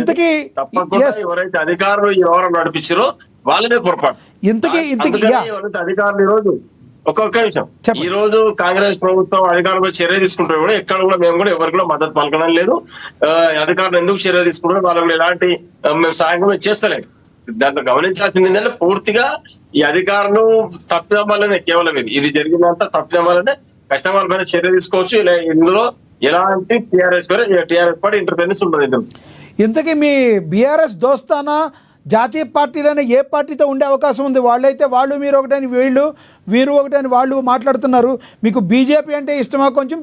తప్పకుండా ఎవరైతే అధికారులు ఈ వ్యవహారం నడిపించారో వాళ్ళదే పొరపాటు. ఎవరైతే అధికారులు ఈ రోజు ఒక్కొక్క విషయం, ఈ రోజు కాంగ్రెస్ ప్రభుత్వం అధికారులు చర్య తీసుకుంటే కూడా ఎక్కడ కూడా మేము కూడా ఎవరికి కూడా మద్దతు పలకడం లేదు. అధికారులు ఎందుకు చర్య తీసుకుంటారు, వాళ్ళకి ఎలాంటి మేము సాయం కూడా చేస్తలేదు. దాంట్లో గమనించాల్సింది ఏంటంటే, పూర్తిగా ఈ అధికారులు తప్పిదం వల్లనే, కేవలం ఇది జరిగిందంతా తప్పిదం వల్లనే. ఖచ్చితంగా వాళ్ళ పైన చర్య తీసుకోవచ్చు. ఇందులో ఎలాంటి టీఆర్ఎస్ పార్టీ ఇంటర్ఫరెన్స్ ఉండదు. ఇంతకీ మీ బీఆర్ఎస్ దోస్తానా జాతీయ పార్టీలనే ఏ పార్టీతో ఉండే అవకాశం ఉంది? వాళ్ళైతే వాళ్ళు మీరు ఒకటని వీరు ఒకటని వాళ్ళు మాట్లాడుతున్నారు. మీకు బీజేపీ అంటే ఇష్టమా, కొంచెం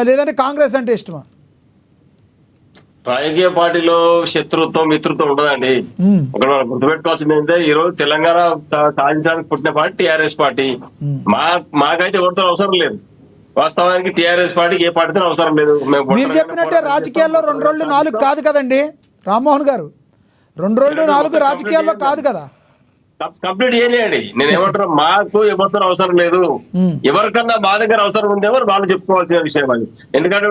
లేదంటే కాంగ్రెస్ అంటే ఇష్టమా? రాజకీయ పార్టీలో శత్రుత్వం మిత్రుత్వం ఉండదండి. ఒకటి మనం గుర్తుపెట్టుకోవాల్సింది ఏంటంటే ఈ రోజు తెలంగాణ సాధించడానికి పుట్టిన పార్టీ టీఆర్ఎస్ పార్టీ. మాకైతే ఎవరితో అవసరం లేదు. వాస్తవానికి టీఆర్ఎస్ పార్టీకి ఏ పార్టీతో అవసరం లేదు. మీరు చెప్పినట్టే రాజకీయాల్లో 2 రోజులు 4 కాదు కదండి రామ్మోహన్ గారు, 2 రోజులు 4 రాజకీయాల్లో కాదు కదా. కంప్లీట్ చేయలేండి. నేను ఏమంటారు, మాకు ఎవరితో అవసరం లేదు. ఎవరికన్నా మా దగ్గర అవసరం ఉందేమో వాళ్ళు చెప్పుకోవాల్సిన విషయం అది. ఎందుకంటే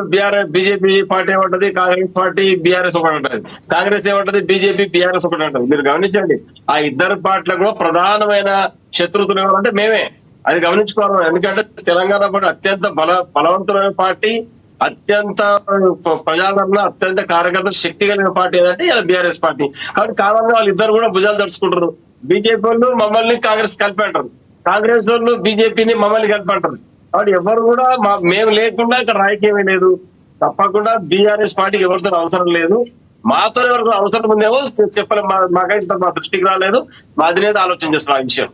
బీజేపీ పార్టీ ఏమంటది, కాంగ్రెస్ పార్టీ బీఆర్ఎస్ ఒకటి అంటది, కాంగ్రెస్ ఏమంటది, బీజేపీ బీఆర్ఎస్ ఒకటి అంటది. మీరు గమనించండి, ఆ ఇద్దరు పార్టీలకు కూడా ప్రధానమైన శత్రుతులు ఎవరంటే మేమే. అది గమనించుకోవాలి. ఎందుకంటే తెలంగాణ పార్టీ అత్యంత బలవంతమైన పార్టీ, అత్యంత ప్రజాదరణ, అత్యంత కార్యకర్త శక్తి కలిగిన పార్టీ ఏదంటే ఇలా బీఆర్ఎస్ పార్టీ. కాబట్టి కారణంగా వాళ్ళు ఇద్దరు కూడా భుజాలు తడుచుకుంటారు. బీజేపీ వాళ్ళు మమ్మల్ని కాంగ్రెస్ కలిపి అంటారు, కాంగ్రెస్ వాళ్ళు బీజేపీని మమ్మల్ని కలిపి అంటారు. కాబట్టి ఎవరు కూడా మేము లేకుండా ఇక్కడ రాజకీయమే లేదు. తప్పకుండా బీఆర్ఎస్ పార్టీకి ఎవరితో అవసరం లేదు. మాతో ఎవరికి అవసరం ఉందేమో చెప్పలే, మాకైతే మా దృష్టికి రాలేదు. మా అధినేత ఆలోచన చేస్తున్నారు ఆ విషయం.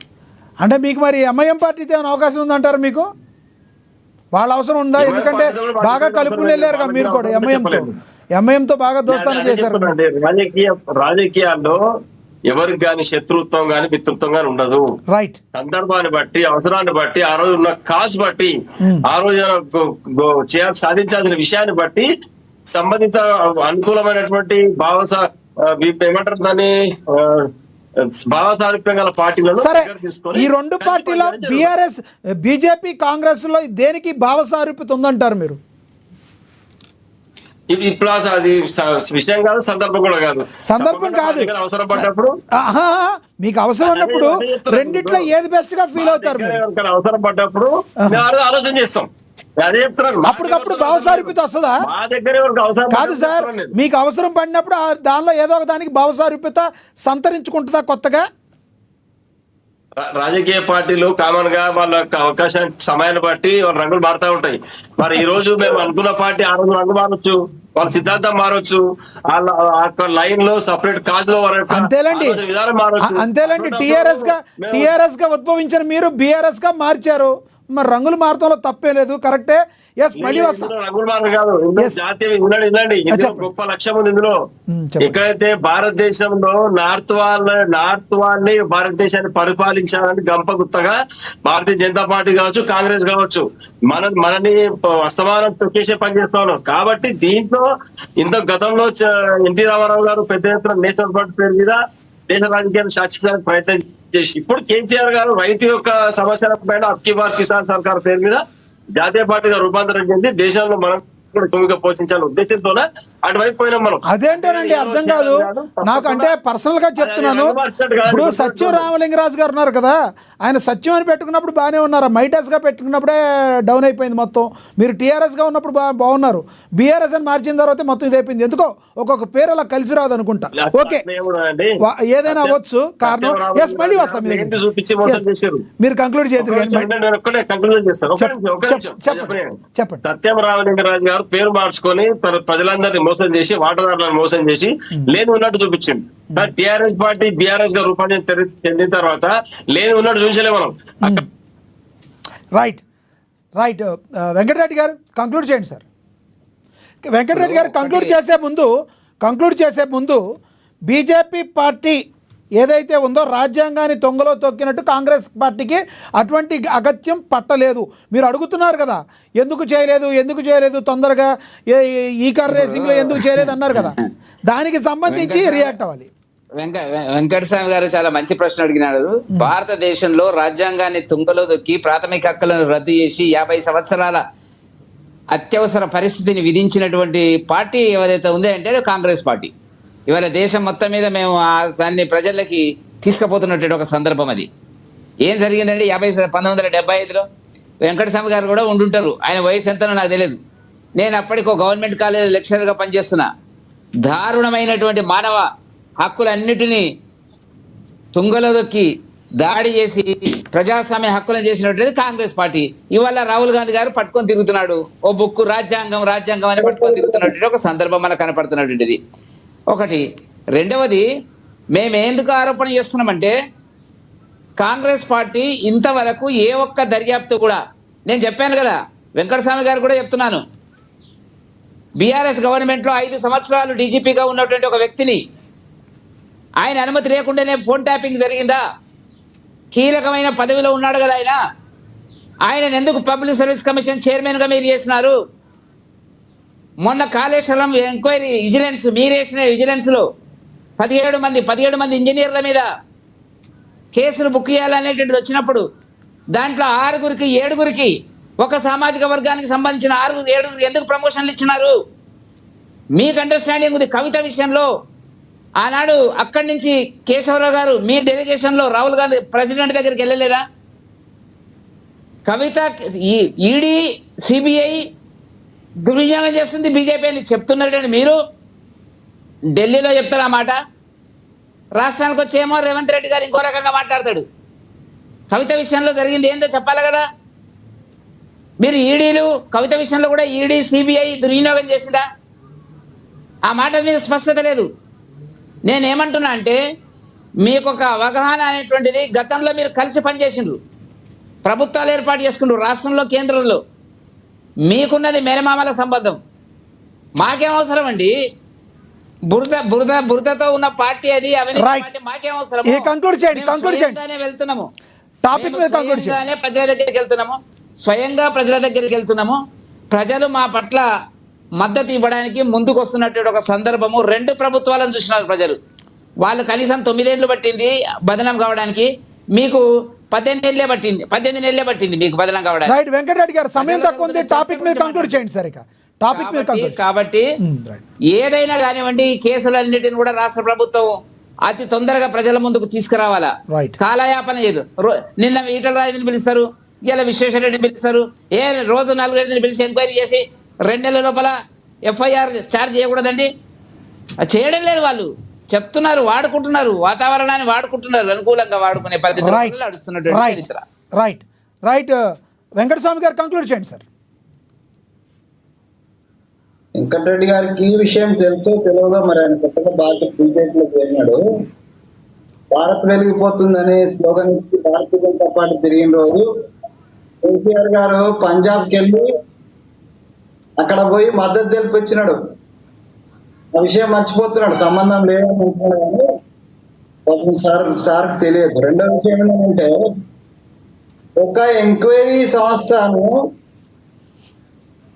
అంటే మీకు మరి ఎంఐఎం పార్టీతో ఏమైనా అవకాశం ఉందంటారు? మీకు వాళ్ళ అవసరం ఉందా? ఎందుకంటే బాగా కలుపుకుని వెళ్ళారు కదా మీరు కూడా ఎంఐఎంతో బాగా దోస్తాను చేశారు. రాజకీయాల్లో ఎవరికి కానీ శత్రుత్వం కానీ మిత్రుత్వం కానీ ఉండదు. రైట్. సందర్భాన్ని బట్టి, అవసరాన్ని బట్టి, ఆ రోజు ఉన్న కాజ్ బట్టి, ఆ రోజు సాధించాల్సిన విషయాన్ని బట్టి సంబంధిత అనుకూలమైనటువంటి ఏమంటారు దాన్ని భావసారూప్యం గల పార్టీలను సరే. ఈ 2 పార్టీలో బీఆర్ఎస్, బీజేపీ, కాంగ్రెస్ లో దేనికి భావసారూప్యత ఉందంటారు మీరు? ఇప్పుడు అది విషయం కాదు, సందర్భం కూడా కాదు. సందర్భం కాదు, అవసరం పడ్డప్పుడు, మీకు అవసరం ఉన్నప్పుడు రెండిట్లో ఏది బెస్ట్ గా ఫీల్ అవుతారు? అవసరం పడ్డప్పుడు ఆలోచన చేస్తాం. అదే చెప్తున్నారు. అప్పటికప్పుడు భావసారూప్యత వస్తుందా? మా దగ్గర అవసరం కాదు సార్, మీకు అవసరం పడినప్పుడు దానిలో ఏదో ఒక దానికి భావసారూప్యత సంతరించుకుంటుందా కొత్తగా? రాజకీయ పార్టీలు కామన్ గా వాళ్ళ అవకాశం సమయాన్ని బట్టి వాళ్ళ రంగులు మారుతా ఉంటాయి. మరి ఈ రోజు మేము అనుకున్న పార్టీ ఆ రోజు రంగు మారొచ్చు, వాళ్ళ సిద్ధాంతం మారొచ్చు, వాళ్ళ లైన్ లో సపరేట్ కాజ్ లో అంతేలేండి. అంతేలేండి. టీఆర్ఎస్ గా ఉద్భవించిన మీరు బీఆర్ఎస్ గా మార్చారు. మరి రంగులు మారతంలో తప్పే లేదు, కరెక్టే. ఎస్, మళ్ళీ వస్తా. రంగులు మారు కాదు, జాతీయ వినండి. గొప్ప లక్ష్యం ఉంది ఇందులో. ఎక్కడైతే భారతదేశంలో నార్త్ వాళ్ళని భారతదేశాన్ని పరిపాలించాలని గంపగుత్తగా భారతీయ జనతా పార్టీ కావచ్చు, కాంగ్రెస్ కావచ్చు, మనని అస్తమానం తొక్కేసే పని చేస్తా ఉన్నాం. కాబట్టి దీంట్లో గతంలో ఎన్టీ రామారావు గారు పెద్ద ఎత్తున నేషనల్ పార్టీ పేరు మీద దేశ రాజకీయాన్ని శాసించడానికి ప్రయత్నం చేసి, ఇప్పుడు కేసీఆర్ గారు రైతు యొక్క సమస్యల పైన అబ్కీ బార్ కిసాన్ సర్కార్ పేరు మీద జాతీయ పార్టీగా రూపాంతరం చెంది దేశంలో మనం భూమిక పోషించాలని ఉద్దేశంతోనే అటువైపు పోయినాం మనం. అదేంటోనండి అర్థం కాదు నాకు. అంటే పర్సనల్ గా చెప్తున్నాను. ఇప్పుడు సత్యం రామలింగరాజు గారు ఉన్నారు కదా, ఆయన సత్యం అని పెట్టుకున్నప్పుడు బాగానే ఉన్నారు, మైటాస్ గా పెట్టుకున్నప్పుడే డౌన్ అయిపోయింది మొత్తం. మీరు టీఆర్ఎస్ గా ఉన్నప్పుడు బాగున్నారు, బీఆర్ఎస్ అని మార్చిన తర్వాత మొత్తం ఇదైపోయింది. ఎందుకో ఒక్కొక్క పేరు అలా కలిసి రాదు అనుకుంటా. ఓకే, ఏదైనా అవ్వచ్చు కారణం. ఎస్, మళ్ళీ వస్తాం మీ దగ్గర. మీరు కంక్లూడ్ చేద్దరు చెప్పండి. సత్యం రామలింగరాజు గారు పేరు మార్చుకొని ప్రజలందరినీ మోసం చేసి, వాటాదారులను మోసం చేసి లేని ఉన్నట్టు చూపించింది. టిఆర్ఎస్ పార్టీ బీఆర్ఎస్ గా రూపాంతరం చెందిన తర్వాత లేని ఉన్నట్టు చూపించలే మనం. రైట్. వెంకటరెడ్డి గారు కంక్లూడ్ చేయండి సార్. వెంకటరెడ్డి గారు కంక్లూడ్ చేసే ముందు బీజేపీ పార్టీ ఏదైతే ఉందో రాజ్యాంగాన్ని తొంగలో తొక్కినట్టు కాంగ్రెస్ పార్టీకి అటువంటి అగత్యం పట్టలేదు. మీరు అడుగుతున్నారు కదా ఎందుకు చేయలేదు తొందరగా, ఈ కార్ రేసింగ్లో ఎందుకు చేయలేదు అన్నారు కదా, దానికి సంబంధించి రియాక్ట్ అవ్వాలి. వెంకటస్వామి గారు చాలా మంచి ప్రశ్న అడిగినాడు. భారతదేశంలో రాజ్యాంగాన్ని తుంగలో తొక్కి ప్రాథమిక హక్కులను రద్దు చేసి 50 సంవత్సరాల అత్యవసర పరిస్థితిని విధించినటువంటి పార్టీ ఏదైతే ఉందో అంటే కాంగ్రెస్ పార్టీ. ఇవాళ దేశం మొత్తం మీద మేము దాన్ని ప్రజలకి తీసుకుపోతున్నటువంటి ఒక సందర్భం. అది ఏం జరిగిందండి 1975లో వెంకటస్వామి గారు కూడా ఉండుంటారు. ఆయన వయసు ఎంతనో నాకు తెలియదు. నేను అప్పటికి ఒక గవర్నమెంట్ కాలేజ్ లెక్చరర్గా పనిచేస్తున్నా. దారుణమైనటువంటి మానవ హక్కులన్నిటినీ తుంగలో దొక్కి దాడి చేసి ప్రజాస్వామ్య హక్కులను చేసినటువంటిది కాంగ్రెస్ పార్టీ. ఇవాళ రాహుల్ గాంధీ గారు పట్టుకొని తిరుగుతున్నాడు, ఓ బుక్కు రాజ్యాంగం అని పట్టుకొని తిరుగుతున్నటువంటి ఒక సందర్భం మనకు కనపడుతున్నటువంటిది ఒకటి. రెండవది, మేము ఎందుకు ఆరోపణ చేస్తున్నామంటే కాంగ్రెస్ పార్టీ ఇంతవరకు ఏ ఒక్క దర్యాప్తు కూడా, నేను చెప్పాను కదా, వెంకటస్వామి గారు కూడా చెప్తున్నాను, బీఆర్ఎస్ గవర్నమెంట్లో 5 సంవత్సరాలు డీజీపీగా ఉన్నటువంటి ఒక వ్యక్తిని ఆయన అనుమతి లేకుండానే ఫోన్ ట్యాపింగ్ జరిగిందా? కీలకమైన పదవిలో ఉన్నాడు కదా ఆయన ఎందుకు పబ్లిక్ సర్వీస్ కమిషన్ చైర్మన్గా మీరు చేసినారు? మొన్న కాళేశ్వరం ఎంక్వైరీ విజిలెన్స్ మీరు వేసిన విజిలెన్స్లో 17 మంది ఇంజనీర్ల మీద కేసులు బుక్ చేయాలనేటువంటిది వచ్చినప్పుడు దాంట్లో 6గురికి 7గురికి ఒక సామాజిక వర్గానికి సంబంధించిన 6-7 ఎందుకు ప్రమోషన్లు ఇచ్చినారు? మీకు అండర్స్టాండింగ్ ఉంది. కవిత విషయంలో ఆనాడు అక్కడి నుంచి కేశవరావు గారు మీ డెలిగేషన్లో రాహుల్ గాంధీ ప్రెసిడెంట్ దగ్గరికి వెళ్ళలేదా? కవిత ఈడీ సిబిఐ దుర్వినియోగం చేస్తుంది బీజేపీ అని చెప్తున్నారండి. మీరు ఢిల్లీలో చెప్తారు ఆ మాట, రాష్ట్రానికి వచ్చేమో రేవంత్ రెడ్డి గారు ఇంకో రకంగా మాట్లాడతాడు. కవిత విషయంలో జరిగింది ఏందో చెప్పాలి కదా. మీరు ఈడీలు కవిత విషయంలో కూడా ఈడీ సిబిఐ దుర్వినియోగం చేసిందా? ఆ మాట మీద స్పష్టత లేదు. నేనేమంటున్నా అంటే మీకు ఒక అవగాహన అనేటువంటిది, గతంలో మీరు కలిసి పనిచేసిండ్రు, ప్రభుత్వాలు ఏర్పాటు చేసుకుంటారు రాష్ట్రంలో కేంద్రంలో, మీకున్నది మేనమామల సంబంధం. మాకేం అవసరం అండి? బురదతో ఉన్న పార్టీ అది, అవినీతి పార్టీ. మాకేం అవసరం? వెళ్తున్నాము ప్రజల దగ్గరికి వెళ్తున్నాము, స్వయంగా ప్రజల దగ్గరికి వెళ్తున్నాము. ప్రజలు మా పట్ల మద్దతు ఇవ్వడానికి ముందుకు వస్తున్నట్టు ఒక సందర్భము. 2 ప్రభుత్వాలను చూసినారు ప్రజలు. వాళ్ళు కనీసం 9 ఏళ్ళు పట్టింది బదనం కావడానికి, మీకు 18 నెలలే పట్టింది మీకు బదనం కావడానికి. రైట్ వెంకటరెడ్డి గారు, సమయం తక్కువ ఉంది, టాపిక్ మీద కంక్లూడ్ చేయండి సార్. ఇక టాపిక్ మీద కాబట్టి ఏదైనా కానివ్వండి, ఈ కేసులన్నిటిని కూడా రాష్ట్ర ప్రభుత్వం అతి తొందరగా ప్రజల ముందుకు తీసుకురావాలా. కాలయాపన చేయదు. నిన్న ఈటల రాజుని పిలుస్తారు, ఇలా విశ్వేశ్వరరెడ్డిని పిలుస్తారు, రోజు 4-5 పిలిచి ఎంక్వైరీ చేసి 2 నెలల లోపల ఎఫ్ఐఆర్ ఛార్జ్ చేయకూడదండి. చేయడం లేదు. వాళ్ళు చెప్తున్నారు, వాడుకుంటున్నారు, వాతావరణాన్ని వాడుకుంటున్నారు, అనుకూలంగా వాడుకునే పరిస్థితులు నడుస్తున్నట్టు చరిత్ర. రైట్ వెంకటస్వామి గారు కంక్లూడ్ చేయండి సార్. వెంకటరెడ్డి గారికి ఈ విషయం తెలుసో తెలియదో మరి, ఆయన కొత్తగా భారత బీజేపీలో చేరినాడు. భారత్ వెలిగిపోతుందనే స్లోగన్ ఇచ్చి భారతీయ జనతా పార్టీ తిరిగిన రోజు కేసీఆర్ గారు పంజాబ్కి వెళ్ళి అక్కడ పోయి మద్దతు తెలిపి వచ్చినాడు. ఆ విషయం మర్చిపోతున్నాడు, సంబంధం లేదని అంటున్నాడు. కానీ పాపం సార్కి తెలియదు. రెండో విషయం ఏంటంటే, ఒక ఎంక్వైరీ సంస్థను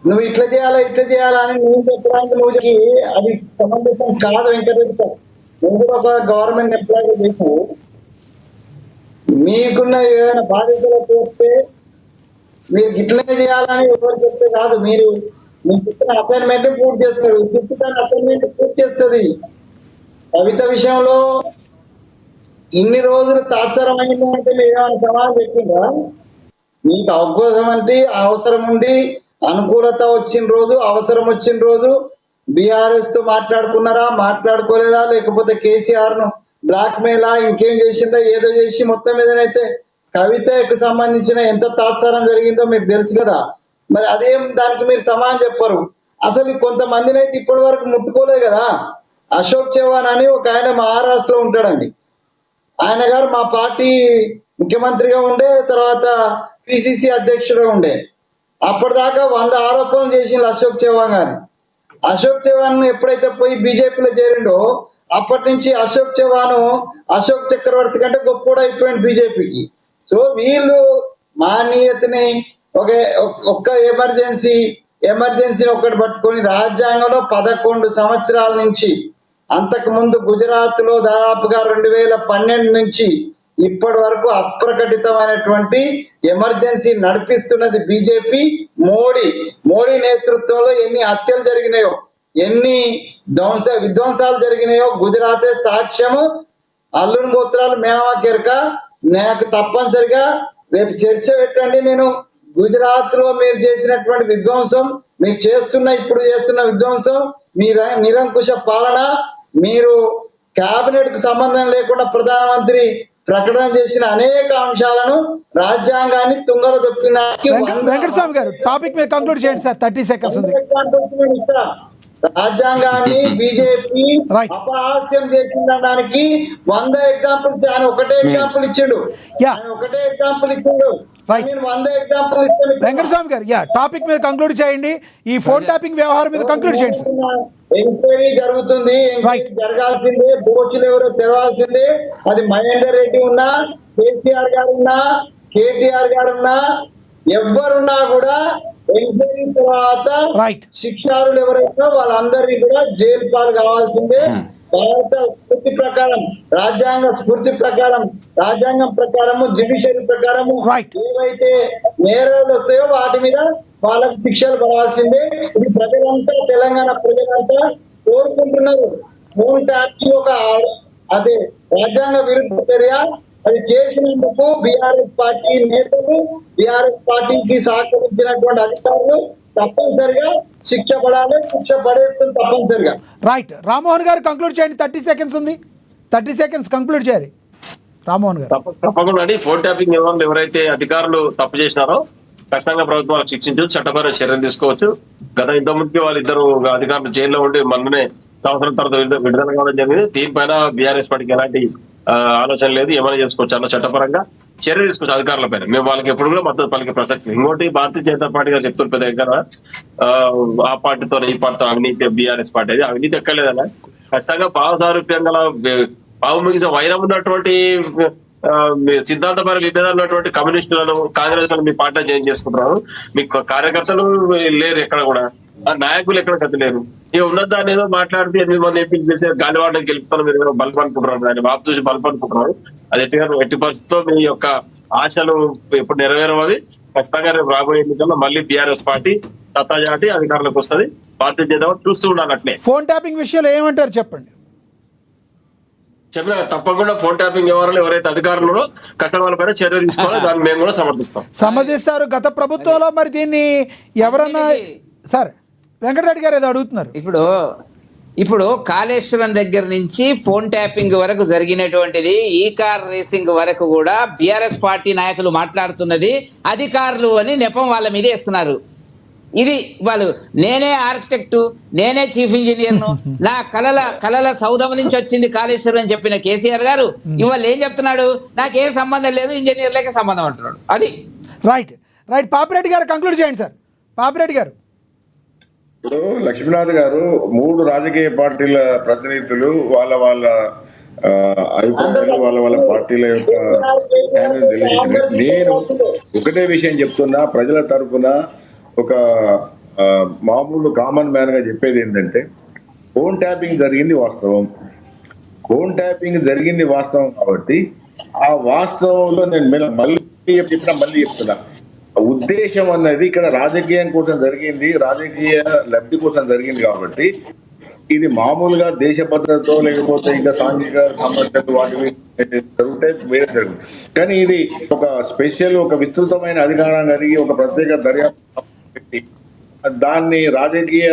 నువ్వు ఇట్లా చేయాలా అని నువ్వు చెప్పడానికి నువ్వుకి అది సమంజసం కాదు. వెంకటరెడ్డి సార్, నువ్వు కూడా ఒక గవర్నమెంట్ ఎంప్లాయీ చేసి మీకున్న ఏదైనా బాధ్యతలు చేస్తే మీరు ఇట్లనే చేయాలని ఎవరు చెప్తే కాదు. మీరు ఇచ్చిన అసైన్మెంట్ పూర్తి చేస్తాడు, అసైన్మెంట్ పూర్తి చేస్తుంది. కవిత విషయంలో ఇన్ని రోజులు తాత్సరమైంది అంటే మీరు ఏమైనా సమాధానం చెప్పిండ్రా? మీకు అవసరం ఉండి అనుకూలత వచ్చిన రోజు, అవసరం వచ్చిన రోజు బీఆర్ఎస్ తో మాట్లాడుకున్నారా, మాట్లాడుకోలేదా, లేకపోతే కేసీఆర్ ను బ్లాక్ మెయిలా, ఇంకేం చేసిందా, ఏదో చేసి మొత్తం మీదనైతే కవితకు సంబంధించిన ఎంత తాత్సారం జరిగిందో మీకు తెలుసు కదా. మరి అదేం దానికి మీరు సమాధానం చెప్పరు. అసలు కొంతమందిని అయితే ఇప్పటి వరకు ముట్టుకోలే కదా. అశోక్ చవాన్ అని ఒక ఆయన మహారాష్ట్రలో ఉంటాడండి. ఆయన గారు మా పార్టీ ముఖ్యమంత్రిగా ఉండే, తర్వాత పిసిసి అధ్యక్షుడిగా ఉండే. అప్పటిదాకా 100 ఆరోపణలు చేసిండు అశోక్ చవాన్ గారు. అశోక్ చవాన్ ఎప్పుడైతే పోయి బీజేపీలో చేరిండో అప్పటి నుంచి అశోక్ చక్రవర్తి కంటే గొప్పగా అయిపోయింది బీజేపీకి. సో వీళ్ళు మానవీయతని ఒక్క ఎమర్జెన్సీ ఒకటి పట్టుకొని రాజ్యాంగంలో 11 సంవత్సరాల నుంచి, అంతకు ముందు గుజరాత్ లో దాదాపుగా 2012 నుంచి ఇప్పటి వరకు అప్రకటితమైనటువంటి ఎమర్జెన్సీ నడిపిస్తున్నది బీజేపీ. మోడీ నేతృత్వంలో ఎన్ని హత్యలు జరిగినాయో, ఎన్ని విధ్వంసాలు జరిగినాయో గుజరాతే సాక్ష్యము. అల్లుని గోత్రాలు మేనవాకెరక. నాకు తప్పనిసరిగా రేపు చర్చ పెట్టండి. నేను గుజరాత్ లో మీరు చేసినటువంటి విధ్వంసం, ఇప్పుడు చేస్తున్న విధ్వంసం, మీ నిరంకుశ పాలన, మీరు కేబినెట్ కు సంబంధం లేకుండా ప్రధానమంత్రి ప్రకటన చేసిన అనేక అంశాలను, రాజ్యాంగాన్ని తుంగలో తొక్కిన వెంకటస్వామి గారు టాపిక్ మీద కంక్లూడ్ చేయండి సార్. 30 సెకండ్స్ ఉంది. రాజ్యాంగాన్ని బీజేపీ Right. అపహాస్యం చేసిందనడానికి 100 ఎగ్జాంపుల్స్. ఆయన ఒకటే ఎగ్జాంపుల్ ఇచ్చాడు. Yeah. ఆయన ఒకటే ఎగ్జాంపుల్ ఇచ్చాడు. Right. నేను 100 ఎగ్జాంపుల్ ఇచ్చాను. వెంకటస్వామి గారు టాపిక్ మీద కంక్లూడ్ చేయండి, ఈ ఫోన్ ట్యాపింగ్ వ్యవహారం మీద కంక్లూడ్ చేయండి సార్. ఎంక్వైరీ జరుగుతుంది, Right. ఎంక్వైరీ జరగాల్సిందే, దోషులు ఎవరో తెరవాల్సిందే. అది మహేందర్ రెడ్డి ఉన్నా, కేసీఆర్ గారు ఉన్నా, కేటీఆర్ గారు ఉన్నా, ఎవరున్నా కూడా ఎంక్వైరీ తర్వాత Right. శిక్షారులు ఎవరైనా వాళ్ళందరినీ కూడా జైలు పాలు కావాల్సిందే. భారత స్ఫూర్తి ప్రకారం, రాజ్యాంగ స్ఫూర్తి ప్రకారం, రాజ్యాంగం ప్రకారము, జ్యుడిషియరీ ప్రకారము Right. ఏవైతే నేరాలు వస్తాయో వాటి మీద వాళ్ళకి శిక్షలు పడాల్సిందే. ఇది ప్రజలంతా, తెలంగాణ ప్రజలంతా కోరుకుంటున్నారు. ఫోన్ ట్యాపింగ్ ఒక అదే రాజ్యాంగ విరుద్ధ చర్య. అది చేసినందుకు బీఆర్ఎస్ పార్టీ నేతలు, బీఆర్ఎస్ పార్టీకి సహకరించినటువంటి అధికారులు తప్పనిసరిగా శిక్ష పడాలి. శిక్ష పడేస్తుంది తప్పనిసరిగా. రైట్, రామ్మోహన్ గారు కంక్లూడ్ చేయండి, 30 సెకండ్స్ ఉంది, 30 సెకండ్స్ కంక్లూడ్ చేయాలి రామ్మోహన్ గారు. తప్పకుండా అండి. ఫోన్ ట్యాపింగ్ వ్యవహారంలో ఎవరైతే అధికారులు తప్పు చేసినారో ఖచ్చితంగా ప్రభుత్వం వాళ్ళకి శిక్షించవచ్చు, చట్టపరమైన చర్యలు తీసుకోవచ్చు. గత ఇంతకుముందు వాళ్ళిద్దరు అధికారులు జైల్లో ఉండి మొన్ననే సంవత్సరం తర్వాత విడుదల కావడం జరిగింది. దీనిపైన బీఆర్ఎస్ పార్టీకి ఎలాంటి ఆలోచన లేదు, ఏమైనా చేసుకోవచ్చు అన్న చట్టపరంగా చర్య తీసుకోవచ్చు అధికారుల పైన. మేము వాళ్ళకి ఎప్పుడు కూడా మద్దతు పలికే ప్రసక్తి. ఇంకోటి భారతీయ జనతా పార్టీ గారు చెప్తున్న పెద్ద దగ్గర ఆ పార్టీతో ఈ పార్టీతో అవినీతి, బీఆర్ఎస్ పార్టీ అది అవినీతి ఎక్కలేదన్న. ఖచ్చితంగా భావసారూప్యం గల భావం మిగిలిన వైరం ఉన్నటువంటి సిద్ధాంతపర విభేదాలు ఉన్నటువంటి కమ్యూనిస్టులను, కాంగ్రెస్ మీ పార్టీలో జాయిన్ చేసుకుంటున్నారు. మీకు కార్యకర్తలు లేరు ఎక్కడ కూడా, నాయకులు ఎక్కడ గతి లేరు. ఇక ఉన్నదాన్ని ఏదో మాట్లాడితే 8 మంది ఎంపీలు చేసే గాలివాడని గెలుపుతారు, మీరు బల్బ్ అనుకుంటున్నారు, దాన్ని బాబు చూసి బల్బ్ అనుకుంటున్నారు. అది ఎట్టి పరిస్థితితో మీ యొక్క ఆశలు ఎప్పుడు నెరవేరవది. ఖచ్చితంగా రేపు రాబోయే ఎన్నికల్లో మళ్ళీ బీఆర్ఎస్ పార్టీ తత్తాజాటి అధికారులకు వస్తుంది. భారతీయ జనతా చూస్తూ ఉండాలి అట్లే. ఫోన్ ట్యాపింగ్ విషయంలో ఏమంటారు చెప్పండి. చెప్పిన తప్పకుండా ఫోన్ ట్యాపింగ్ వ్యవహారాలు ఎవరైతే అధికారులు కష్టం వాళ్ళపైన చర్య తీసుకోవాలి, దాన్ని మేము కూడా సమర్థిస్తాం. సమర్థిస్తారు. గత ప్రభుత్వంలో మరి దీన్ని ఎవరన్నా సార్ వెంకటరెడ్డి గారు ఏదో అడుగుతున్నారు. ఇప్పుడు కాళేశ్వరం దగ్గర నుంచి ఫోన్ ట్యాపింగ్ వరకు జరిగినటువంటిది, ఈ కార్ రేసింగ్ వరకు కూడా బీఆర్ఎస్ పార్టీ నాయకులు మాట్లాడుతున్నది అధికారులు అని నెపం వాళ్ళ మీద వేస్తున్నారు. ఇది వాళ్ళు, నేనే ఆర్కిటెక్టు, నేనే చీఫ్ ఇంజనీర్ను, నా కలల సౌధం నుంచి వచ్చింది కాళేశ్వరం అని చెప్పిన కేసీఆర్ గారు ఇవాళ ఏం చెప్తున్నాడు, నాకేం సంబంధం లేదు, ఇంజనీర్లకే సంబంధం అంటున్నాడు. అది రైట్. పాపిరెడ్డి గారు కంక్లూడ్ చేయండి సార్. పాపిరెడ్డి గారు. ఇప్పుడు లక్ష్మీనాథ్ గారు 3 రాజకీయ పార్టీల ప్రతినిధులు వాళ్ళ అభిప్రాయాలు, వాళ్ళ పార్టీల యొక్క తెలియజేసిన నేను ఒకటే విషయం చెప్తున్నా. ప్రజల తరఫున ఒక మామూలు కామన్ మ్యాన్ గా చెప్పేది ఏంటంటే, ఫోన్ ట్యాపింగ్ జరిగింది వాస్తవం. ఫోన్ ట్యాపింగ్ జరిగింది వాస్తవం కాబట్టి ఆ వాస్తవంలో నేను మళ్ళీ చెప్తున్నా, ఉద్దేశం అన్నది ఇక్కడ రాజకీయం కోసం జరిగింది, రాజకీయ లబ్ధి కోసం జరిగింది కాబట్టి ఇది మామూలుగా దేశ భద్రతతో లేకపోతే ఇంకా సాంఘిక సమస్యలు వాటి జరిగితే వేరే జరుగుతుంది. కానీ ఇది ఒక స్పెషల్, ఒక విస్తృతమైన అధికారం కలిగి ఒక ప్రత్యేక దర్యాప్తు పెట్టి దాన్ని రాజకీయ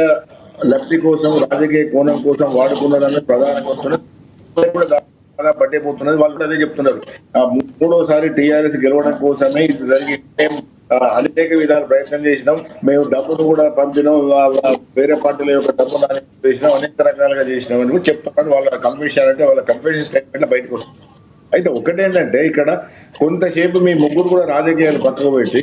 లబ్ధి కోసం, రాజకీయ కోణం కోసం వాడుకున్నదని ప్రధానంగా వస్తున్నది, పట్టేపోతున్నది. వాళ్ళు కూడా అదే చెప్తున్నారు. 3వ టీఆర్ఎస్ గెలవడం కోసమే ఇది జరిగి అనేక విధాలు ప్రయత్నం చేసినాం, మేము డబ్బును కూడా పంపినాం, వేరే పార్టీల యొక్క డబ్బు చేసినాం, అనేక రకాలుగా చేసినాం అని కూడా చెప్తున్నారు. వాళ్ళ కన్ఫెషన్ అంటే వాళ్ళ కన్ఫెషన్ స్టేట్మెంట్ బయటకు వస్తుంది. అయితే ఒకటేంటంటే, ఇక్కడ కొంతసేపు మీ ముగ్గురు కూడా రాజకీయాలు పక్కకు పెట్టి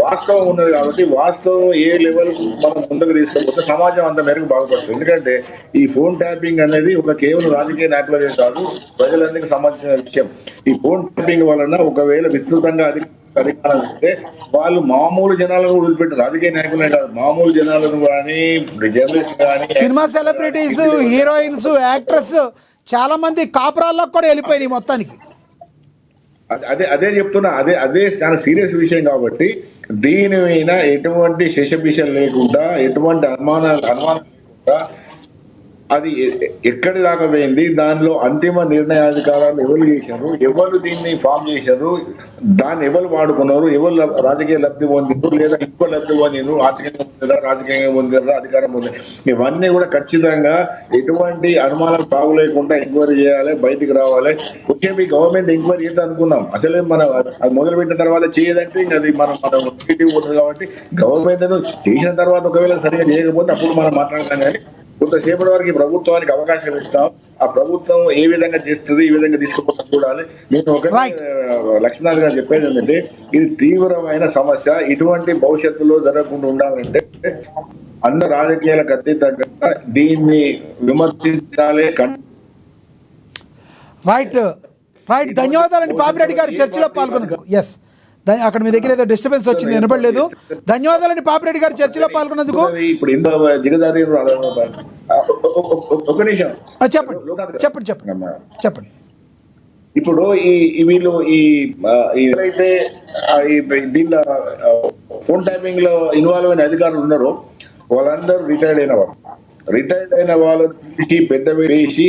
వాస్తవం ఉన్నది కాబట్టి వాస్తవం ఏ లెవెల్ మనం ముందుకు తీసుకపోతే సమాజం అంత మేరకు బాగుపడుతుంది. ఎందుకంటే ఈ ఫోన్ ట్యాపింగ్ అనేది ఒక కేవలం రాజకీయ నాయకులదే కాదు, ప్రజలందరికీ సంబంధించిన విషయం. ఈ ఫోన్ ట్యాపింగ్ వలన ఒకవేళ విస్తృతంగా అధికారం ఇస్తే వాళ్ళు మామూలు జనాలను వదిలిపెట్టారు, రాజకీయ నాయకులే కాదు, మామూలు జనాలను కానీ, జర్నలిస్ట్ కానీ, సినిమా సెలబ్రిటీస్, హీరోయిన్స్, యాక్ట్రెస్ చాలా మంది కాపురాల్లోకి కూడా వెళ్ళిపోయినాయి మొత్తానికి. అదే చెప్తున్నా, అదే చాలా సీరియస్ విషయం కాబట్టి దీని మీద ఎటువంటి శేషభిషం లేకుండా, ఎటువంటి అనుమానం లేకుండా అది ఎక్కడి దాకా పోయింది, దానిలో అంతిమ నిర్ణయాధికారాలు ఎవరు చేశారు, ఎవరు దీన్ని ఫామ్ చేశారు, దాన్ని ఎవరు వాడుకున్నారు, ఎవరు రాజకీయ లబ్ధి పొందిండ్రు లేదా ఇంకో లబ్ధి పొందిండ్రు, ఆర్థికంగా పొందిరా, రాజకీయంగా పొందిరా, అధికారం పొందిరు, ఇవన్నీ కూడా ఖచ్చితంగా ఎటువంటి అనుమానాలు తాగులేకుండా ఎంక్వైరీ చేయాలి, బయటికి రావాలి. ముఖ్యంగా గవర్నమెంట్ ఎంక్వైరీ చేద్దాం అనుకున్నాం, అసలే మనం అది మొదలుపెట్టిన తర్వాత చేయదంటే ఇంకా అది మనం నెగిటివ్ ఉంటుంది. కాబట్టి గవర్నమెంట్ చేసిన తర్వాత ఒకవేళ సరిగా చేయకపోతే అప్పుడు మనం మాట్లాడతాం. కానీ కొంతసేపటి వరకు ఈ ప్రభుత్వానికి అవకాశం ఇస్తాం, ఆ ప్రభుత్వం ఏ విధంగా చేస్తుంది, ఈ విధంగా తీసుకుపోతుంది చూడాలి. నేను ఒక Right. లక్ష్మీనాథ్ గారు చెప్పేది ఏంటంటే ఇది తీవ్రమైన సమస్య. ఇటువంటి భవిష్యత్తులో జరగకుండా ఉండాలంటే అన్న రాజకీయాలకు అతీతంగా దీన్ని విమర్శించాలి. రైట్ రైట్ ధన్యవాదాలండి పాపిరెడ్డి గారు చర్చలో పాల్గొన్నందుకు. ఎస్, అక్కడ మీ దగ్గర ఏదో డిస్టర్బెన్స్ వచ్చింది, వినపడలేదు. ధన్యవాదాలండి పాపిరెడ్డి గారు చర్చలో పాల్గొన్నందుకు. ఇప్పుడు ఇంత దిగజారి ఒక నిమిషం చెప్పండి చెప్పండి చెప్పండి చెప్పండి. ఇప్పుడు వీళ్ళు ఎవరైతే దీనిలో ఫోన్ ట్యాపింగ్ లో ఇన్వాల్వ్ అయిన అధికారులు ఉన్నారో వాళ్ళందరూ రిటైర్డ్ అయిన వాళ్ళు. రిటైర్డ్ అయిన వాళ్ళు పెద్ద వేసి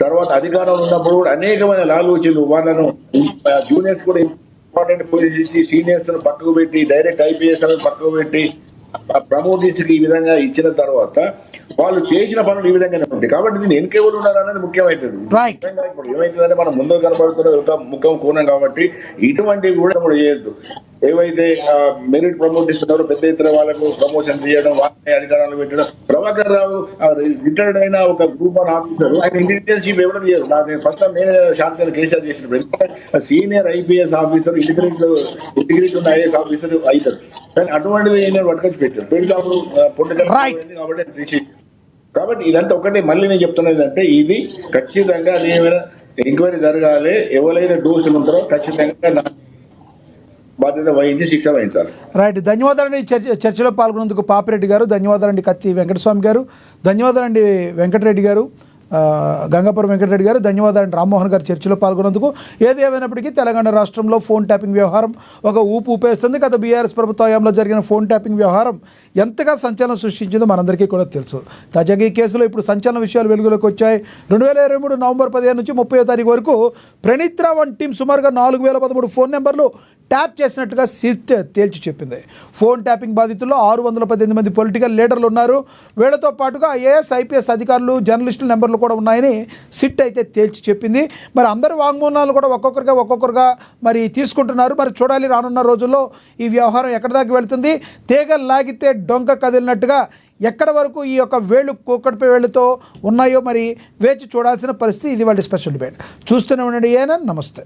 తర్వాత అధికారంలో ఉన్నప్పుడు కూడా అనేకమైన లాలూచీలు వాళ్ళను జూనియర్స్ కూడా ఇంపార్టెంట్ పొజిషన్ ఇచ్చి సీనియర్స్ పక్కకు పెట్టి డైరెక్ట్ ఐపీఎస్ పక్కకు పెట్టి ప్రమోషన్స్ కి ఈ విధంగా ఇచ్చిన తర్వాత వాళ్ళు చేసిన పనులు ఈ విధంగానే ఉంటాయి. కాబట్టి దీన్ని ఎన్కేవలు ఉన్నారు అనేది ముఖ్యమైతుంది. ఇప్పుడు ఏమైతుందంటే మనం ముందు కనబడుతున్న ఒక ముఖం కోణం కాబట్టి ఇటువంటివి కూడా మనం చేయొద్దు. ఏవైతే మెరిట్ ప్రమోట్ ఇస్తున్నారో పెద్ద ఎత్తున వాళ్ళకు ప్రమోషన్ చేయడం, వాళ్ళని అధికారాలు పెట్టడం. ప్రభాకర్ రావు రిటైర్డ్ అయిన ఒక గ్రూప్ వన్ ఆఫీసర్, ఆయన ఇంటెలిజెన్స్ చీఫ్ ఇవ్వడం చేయరు. నాకు ఫస్ట్ టైం నేనే శాంతి కేసీఆర్ చేసినప్పుడు, ఎందుకంటే సీనియర్ ఐపీఎస్ ఆఫీసర్ ఇంటిగ్రేట్ ఉన్న ఐఏఎస్ ఆఫీసర్ అవుతారు. కానీ అటువంటిది నేను పట్టుకొచ్చి పెట్టారు. పెళ్ళప్పుడు పొందుకలు కాబట్టి కాబట్టి ఇదంతా ఒకటి. మళ్ళీ నేను చెప్తున్నది అంటే ఇది ఖచ్చితంగా ఏమైనా ఎంక్వైరీ జరగాలి. ఎవరైతే దోషులు ఉంటారో ఖచ్చితంగా బాధ్యత వహించి శిక్ష వహించాలి. రైట్, ధన్యవాదాలండి చర్చలో పాల్గొన్నందుకు పాపిరెడ్డి గారు. ధన్యవాదాలండి కత్తి వెంకటస్వామి గారు. ధన్యవాదాలండి వెంకటరెడ్డి గారు, గంగాపురం వెంకటరెడ్డి గారు. ధన్యవాదాలు రామ్మోహన్ గారు చర్చలో పాల్గొన్నందుకు. ఏది ఏమైనప్పటికీ తెలంగాణ రాష్ట్రంలో ఫోన్ ట్యాపింగ్ వ్యవహారం ఒక ఊపేస్తుంది. గత బీఆర్ఎస్ ప్రభుత్వ హయాంలో జరిగిన ఫోన్ ట్యాపింగ్ వ్యవహారం ఎంతగా సంచలనం సృష్టించిందో మనందరికీ కూడా తెలుసు. తాజాగా ఈ కేసులో ఇప్పుడు సంచలన విషయాలు వెలుగులోకి వచ్చాయి. 2023 నవంబర్ 15 నుంచి 30వ తారీఖు వరకు ప్రణీత్ రావు అండ్ టీం సుమారుగా 4013 ఫోన్ నెంబర్లు ట్యాప్ చేసినట్టుగా సిట్ తేల్చి చెప్పింది. ఫోన్ ట్యాపింగ్ బాధితుల్లో 618 మంది పొలిటికల్ లీడర్లు ఉన్నారు. వీళ్లతో పాటుగా ఐఏఎస్ ఐపీఎస్ అధికారులు, జర్నలిస్టుల నెంబర్లు కూడా ఉన్నాయని సిట్ అయితే తేల్చి చెప్పింది. మరి అందరి వాంగ్మూలాలు కూడా ఒక్కొక్కరుగా మరి తీసుకుంటున్నారు. మరి చూడాలి రానున్న రోజుల్లో ఈ వ్యవహారం ఎక్కడి దాకా వెళుతుంది. తీగలు లాగితే డొంక కదిలినట్టుగా ఎక్కడ వరకు ఈ యొక్క వేళ్ళు కూకటిపై వేళ్ళతో ఉన్నాయో మరి వేచి చూడాల్సిన పరిస్థితి. ఇది వాళ్ళ స్పెషల్ డిబేట్. చూస్తూనే ఉండండి. ఏనా నమస్తే.